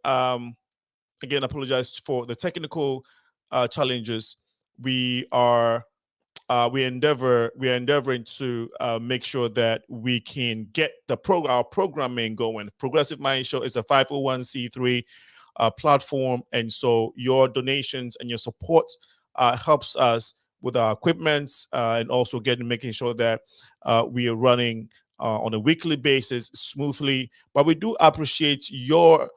Speaker 1: again apologize for the technical challenges. We are endeavoring to make sure that we can get our programming going. Progressive Mind Show is a 501c3 platform, and so your donations and your support helps us with our equipment and also making sure that we are running on a weekly basis smoothly. But we do appreciate your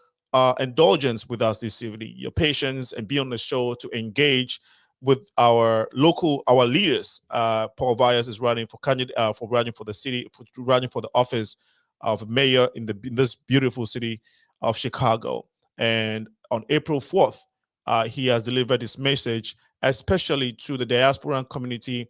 Speaker 1: indulgence with us this evening, your patience, and be on the show to engage with our leaders. Paul Vallas is running for the city, running for the office of mayor in this beautiful city of Chicago. And on April 4th, he has delivered his message, especially to the diaspora community,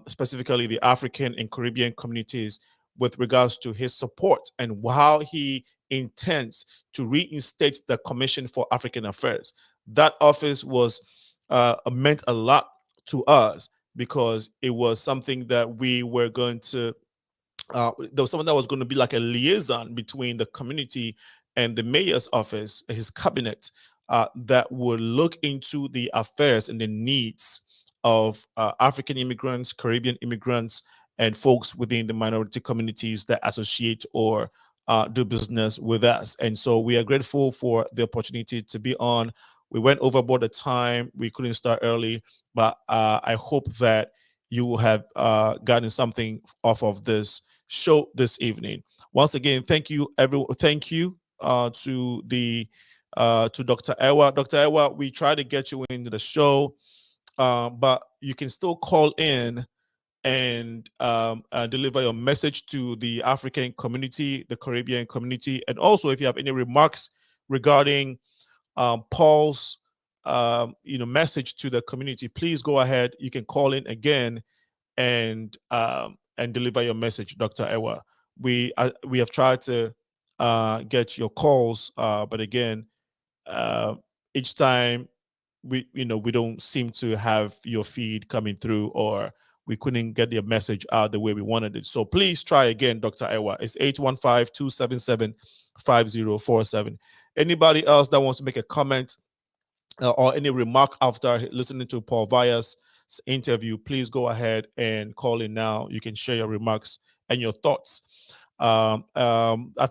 Speaker 1: specifically the African and Caribbean communities, with regards to his support and how he intends to reinstate the Commission for African Affairs. That office was meant a lot to us because it was something that we were going to there was something that was going to be like a liaison between the community and the mayor's office, his cabinet, that would look into the affairs and the needs of African immigrants, Caribbean immigrants, and folks within the minority communities that associate or do business with us. And so we are grateful for the opportunity to be on. We went overboard the time. We couldn't start early, but I hope that you will have gotten something off of this show this evening. Once again, thank you, everyone. Thank you to Dr. Ewa. Dr. Ewa, we tried to get you into the show, but you can still call in and deliver your message to the African community, the Caribbean community, and also if you have any remarks regarding Paul's message to the community, please go ahead. You can call in again and deliver your message, Dr. Ewa. We have tried to get your calls, but again, each time we don't seem to have your feed coming through, or we couldn't get your message out the way we wanted it. So please try again, Dr. Ewa. It's 815-277-5047. Anybody else that wants to make a comment or any remark after listening to Paul Vallas' interview, please go ahead and call in now. You can share your remarks and your thoughts. I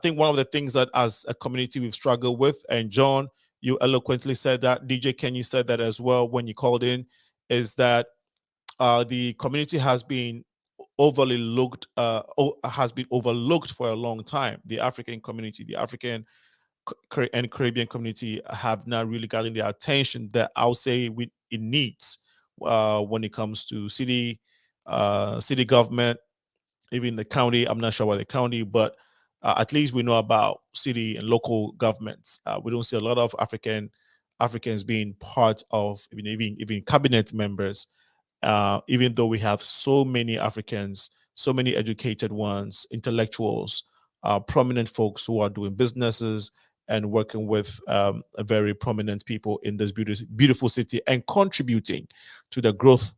Speaker 1: think one of the things that as a community we've struggled with, and John, you eloquently said that, DJ Kenny said that as well when you called in, is that the community has been overlooked for a long time. The African community, the African and Caribbean community have not really gotten the attention that I'll say it needs when it comes to city government, even the county. I'm not sure about the county, but at least we know about city and local governments. We don't see a lot of Africans being part of even cabinet members. Even though we have so many Africans, so many educated ones, intellectuals, prominent folks who are doing businesses and working with very prominent people in this beautiful city and contributing to the growth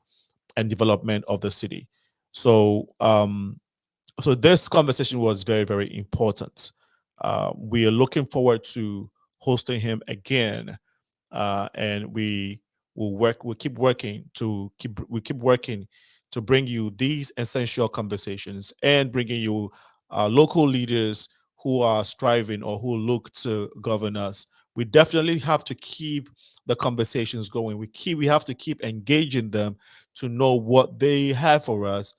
Speaker 1: and development of the city. So, so this conversation was very, very important. We are looking forward to hosting him again, and we'll keep working to bring you these essential conversations and bringing you local leaders who are striving or who look to govern us. We definitely have to keep the conversations going. We have to keep engaging them to know what they have for us.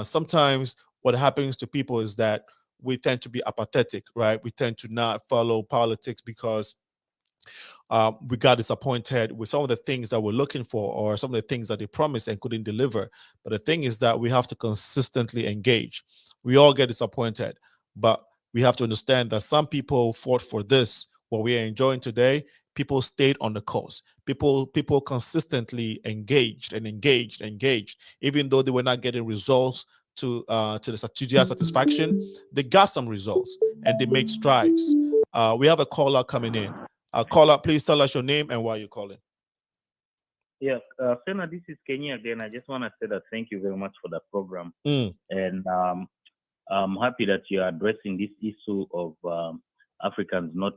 Speaker 1: Sometimes what happens to people is that we tend to be apathetic, right? We tend to not follow politics because we got disappointed with some of the things that we're looking for or some of the things that they promised and couldn't deliver. But the thing is that we have to consistently engage. We all get disappointed, but we have to understand that some people fought for this, what we are enjoying today. People stayed on the course. People consistently engaged, even though they were not getting results to their satisfaction. They got some results and they made strides. We have a caller coming in. Caller, please tell us your name and why you're calling.
Speaker 5: Yes, Senna, this is Kenya again. I just want to say that thank you very much for the program. And I'm happy that you're addressing this issue of Africans not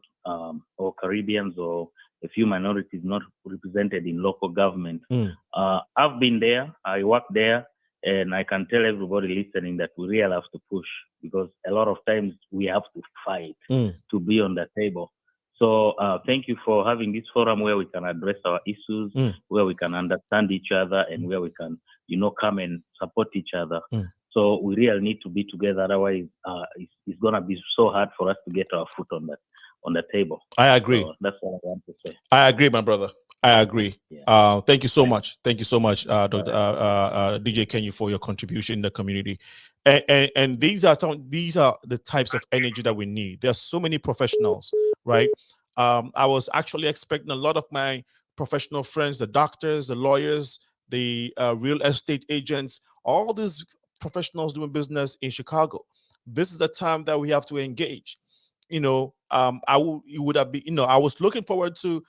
Speaker 5: or Caribbeans or a few minorities not represented in local government. I've been there, I work there, and I can tell everybody listening that we really have to push because a lot of times we have to fight to be on the table. So thank you for having this forum where we can address our issues, where we can understand each other, and where we can, come and support each other. So we really need to be together. Otherwise, it's gonna be so hard for us to get our foot on the table.
Speaker 1: I agree.
Speaker 5: So that's what I want to say.
Speaker 1: I agree, my brother. I agree.
Speaker 5: Yeah.
Speaker 1: Thank you so much. Thank you so much, Dr. DJ Kenya, for your contribution in the community. And these are the types of energy that we need. There are so many professionals, right? I was actually expecting a lot of my professional friends, the doctors, the lawyers, the real estate agents, all these professionals doing business in Chicago. This is the time that we have to engage. I was looking forward to,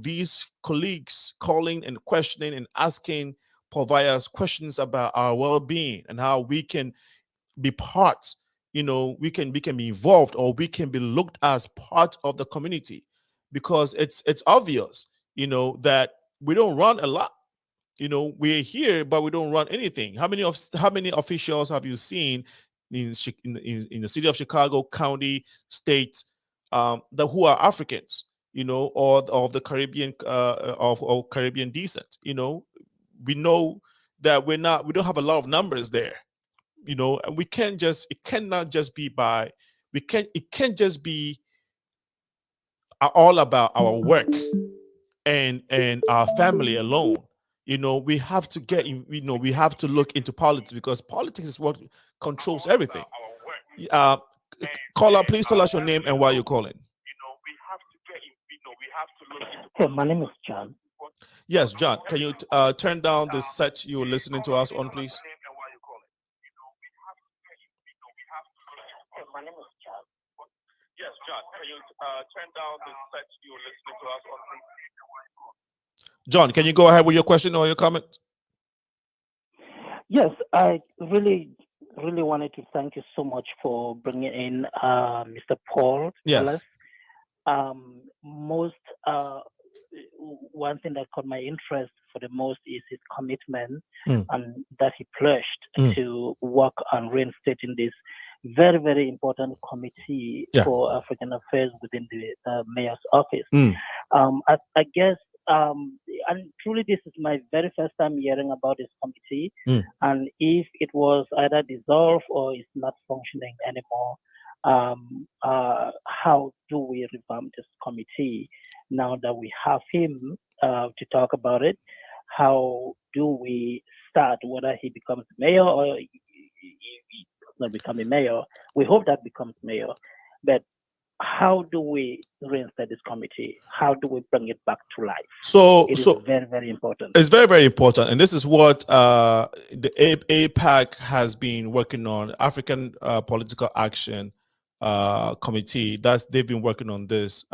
Speaker 1: these colleagues calling and questioning and asking providers questions about our well-being and how we can be part, we can be involved, or we can be looked as part of the community, because it's obvious, that we don't run a lot. We're here, but we don't run anything. How many officials have you seen in the city of Chicago, county, state, who are Africans, or of the Caribbean, of Caribbean descent? We know that we don't have a lot of numbers there, and it can't just be all about our work and our family alone. We have to we have to look into politics, because politics is what controls everything. Caller, please tell us your name and why you're calling.
Speaker 9: Hey, my name is John.
Speaker 1: Yes, John. Can you turn down the set you're listening to us on, please?
Speaker 9: My name is John.
Speaker 1: Yes, John. Can you turn down the set you're listening to us on, please? John, can you go ahead with your question or your comment?
Speaker 9: Yes, I really wanted to thank you so much for bringing in Mr. Paul.
Speaker 1: Yes.
Speaker 9: One thing that caught my interest for the most is his commitment and that he pledged to work on reinstating this very, very important committee for African affairs within the mayor's office. I guess, and truly this is my very first time hearing about this committee. And if it was either dissolved or is not functioning anymore, how do we revamp this committee now that we have him to talk about it? How do we start, whether he becomes mayor or he not becoming mayor? We hope that becomes mayor, but how do we reinstate this committee? How do we bring it back to life? It is very, very important.
Speaker 1: It's very, very important. And this is what the APAC has been working on, African Political Action Committee. They've been working on this,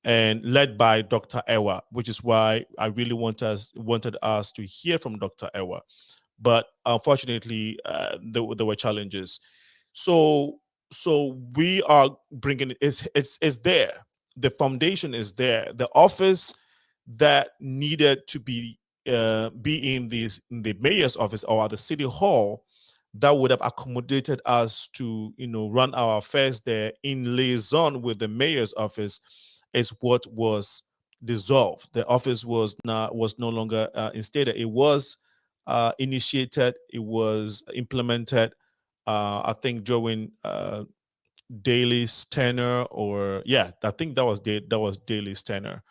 Speaker 1: and led by Dr. Ewa, which is why I really wanted us to hear from Dr. Ewa. But unfortunately, there were challenges. So we are bringing it's there. The foundation is there. The office that needed to be in the mayor's office or at the city hall that would have accommodated us to, run our affairs there in liaison with the mayor's office is what was dissolved. The office was no longer instated. It was initiated. It was implemented. I think during Daley's tenure, I think that was Daley's tenure.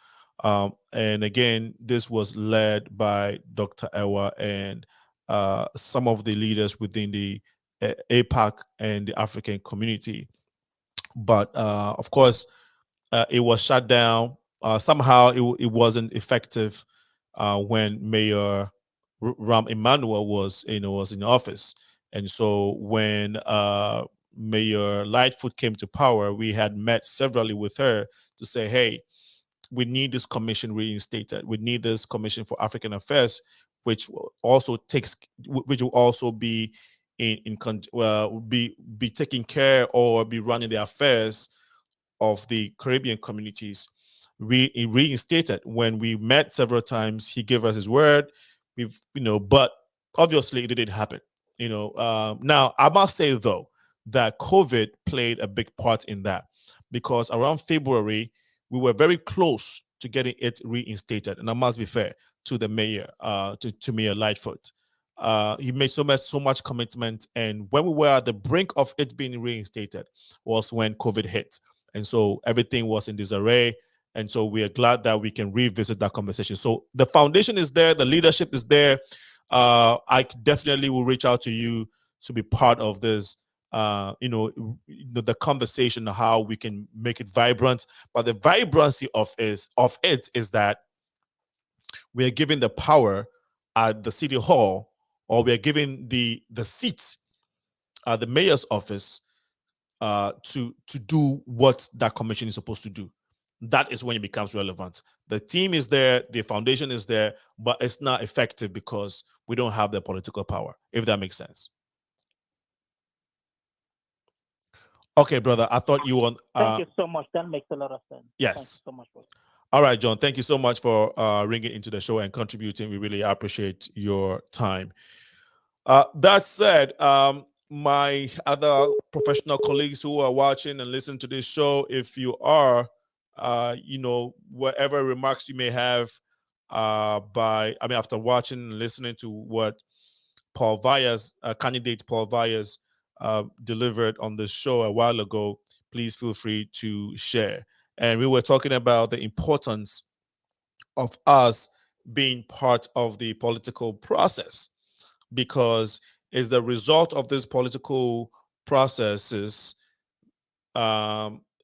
Speaker 1: And again, this was led by Dr. Ewa and some of the leaders within the APAC and the African community. But of course, it was shut down. Somehow it wasn't effective when Mayor Ram Emanuel was in office. And so when Mayor Lightfoot came to power, we had met severally with her to say, hey, we need this commission reinstated. We need this commission for African affairs, which will also be be taking care or be running the affairs of the Caribbean communities. Reinstated. When we met several times, he gave us his word. But obviously it didn't happen. Now I must say though that COVID played a big part in that, because around February we were very close to getting it reinstated, and I must be fair to the mayor, to Mayor Lightfoot. He made so much commitment, and when we were at the brink of it being reinstated was when COVID hit, and so everything was in disarray. And so we are glad that we can revisit that conversation. So the foundation is there, the leadership is there. I definitely will reach out to you to be part of this, the conversation of how we can make it vibrant. But the vibrancy of it is that we are giving the power at the city hall, or we are giving the seats at the mayor's office to do what that commission is supposed to do. That is when it becomes relevant. The team is there, the foundation is there, but it's not effective because we don't have the political power, if that makes sense. Okay, brother, I thought you want...
Speaker 9: Thank you so much. That makes a lot of sense.
Speaker 1: Yes.
Speaker 9: Thank you so much, brother.
Speaker 1: All right, John, thank you so much for ringing into the show and contributing. We really appreciate your time. That said, my other professional colleagues who are watching and listening to this show, if you are, whatever remarks you may have after watching and listening to what Paul Vallas, candidate Paul Vallas, delivered on the show a while ago, please feel free to share. And we were talking about the importance of us being part of the political process, because as the result of this political processes,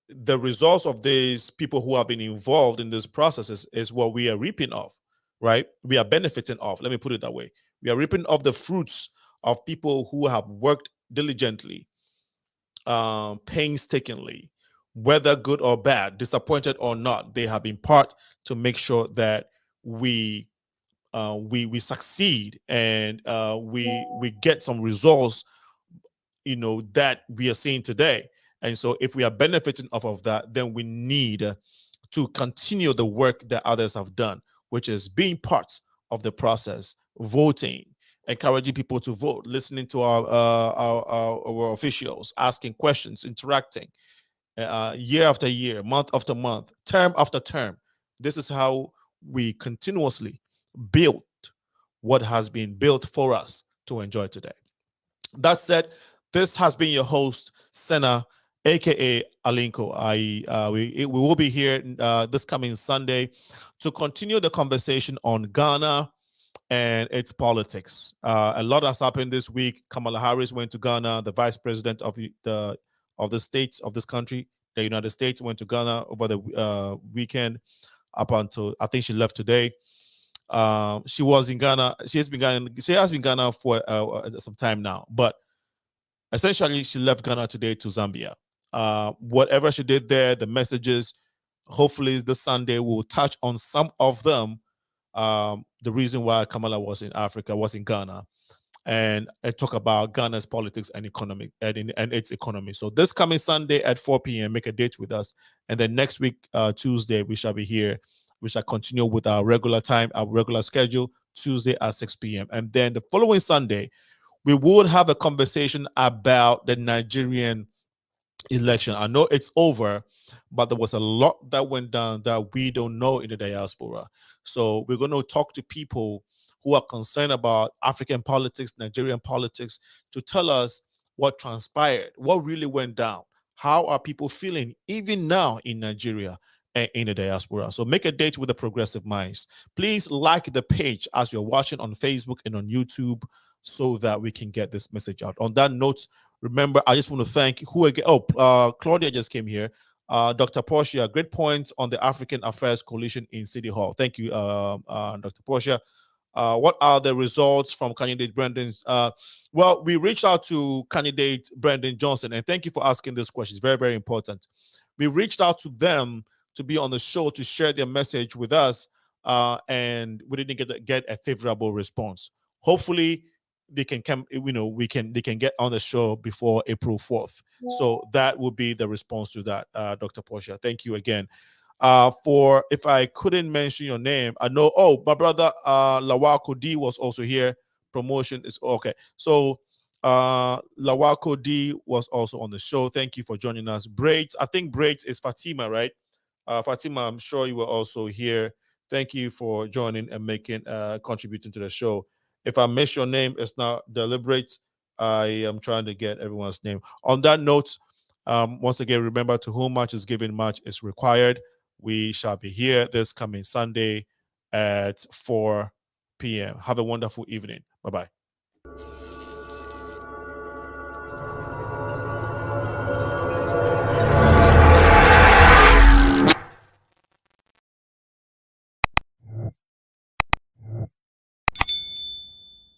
Speaker 1: the results of these people who have been involved in this process is what we are reaping of, right? We are benefiting of. Let me put it that way. We are reaping of the fruits of people who have worked diligently, painstakingly, whether good or bad, disappointed or not. They have been part to make sure that we succeed and we get some results, that we are seeing today. And so if we are benefiting off of that, then we need to continue the work that others have done, which is being part of the process, voting, encouraging people to vote, listening to our officials, asking questions, interacting year after year, month after month, term after term. This is how we continuously build what has been built for us to enjoy today. That said, this has been your host, Senna, aka Alinko. We will be here this coming Sunday to continue the conversation on Ghana and its politics. A lot has happened this week. Kamala Harris went to Ghana. The vice president of the states of this country, the United States, went to Ghana over the weekend. Up until I think she left today. She was in Ghana. She has been in Ghana for some time now, but essentially she left Ghana today to Zambia. Whatever she did there, the messages, hopefully this Sunday we'll touch on some of them. The reason why Kamala was in Africa, was in Ghana, and talk about Ghana's politics and economy and its economy. So this coming Sunday at 4 p.m., make a date with us. And then next week, Tuesday, we shall be here. We shall continue with our regular time, our regular schedule, Tuesday at 6 p.m. And then the following Sunday, we would have a conversation about the Nigerian election. I know it's over, but there was a lot that went down that we don't know in the diaspora. So we're going to talk to people who are concerned about African politics, Nigerian politics, to tell us what transpired, what really went down. How are people feeling even now in Nigeria and in the diaspora? So make a date with the Progressive Minds. Please like the page as you're watching on Facebook and on YouTube so that we can get this message out. On that note, remember, I just want to thank who again? Oh, Claudia just came here. Dr. Portia, great points on the African Affairs Coalition in City Hall. Thank you, Dr. Portia. What are the results from candidate Brendan's? Well, we reached out to candidate Brendan Johnson, and thank you for asking this question. It's very, very important. We reached out to them to be on the show to share their message with us, and we didn't get a favorable response. Hopefully, they can come. They can get on the show before April 4th. So that would be the response to that, Dr. Portia. Thank you again. For if I couldn't mention your name, I know. Oh, my brother Lawako D was also here. Promotion is okay. So Lawako D was also on the show. Thank you for joining us. Braids, I think Braids is Fatima, right? Fatima, I'm sure you were also here. Thank you for joining and making contributing to the show. If I miss your name, it's not deliberate. I am trying to get everyone's name. On that note, once again, remember, to whom much is given, much is required. We shall be here this coming Sunday at 4 p.m. Have a wonderful evening. Bye-bye.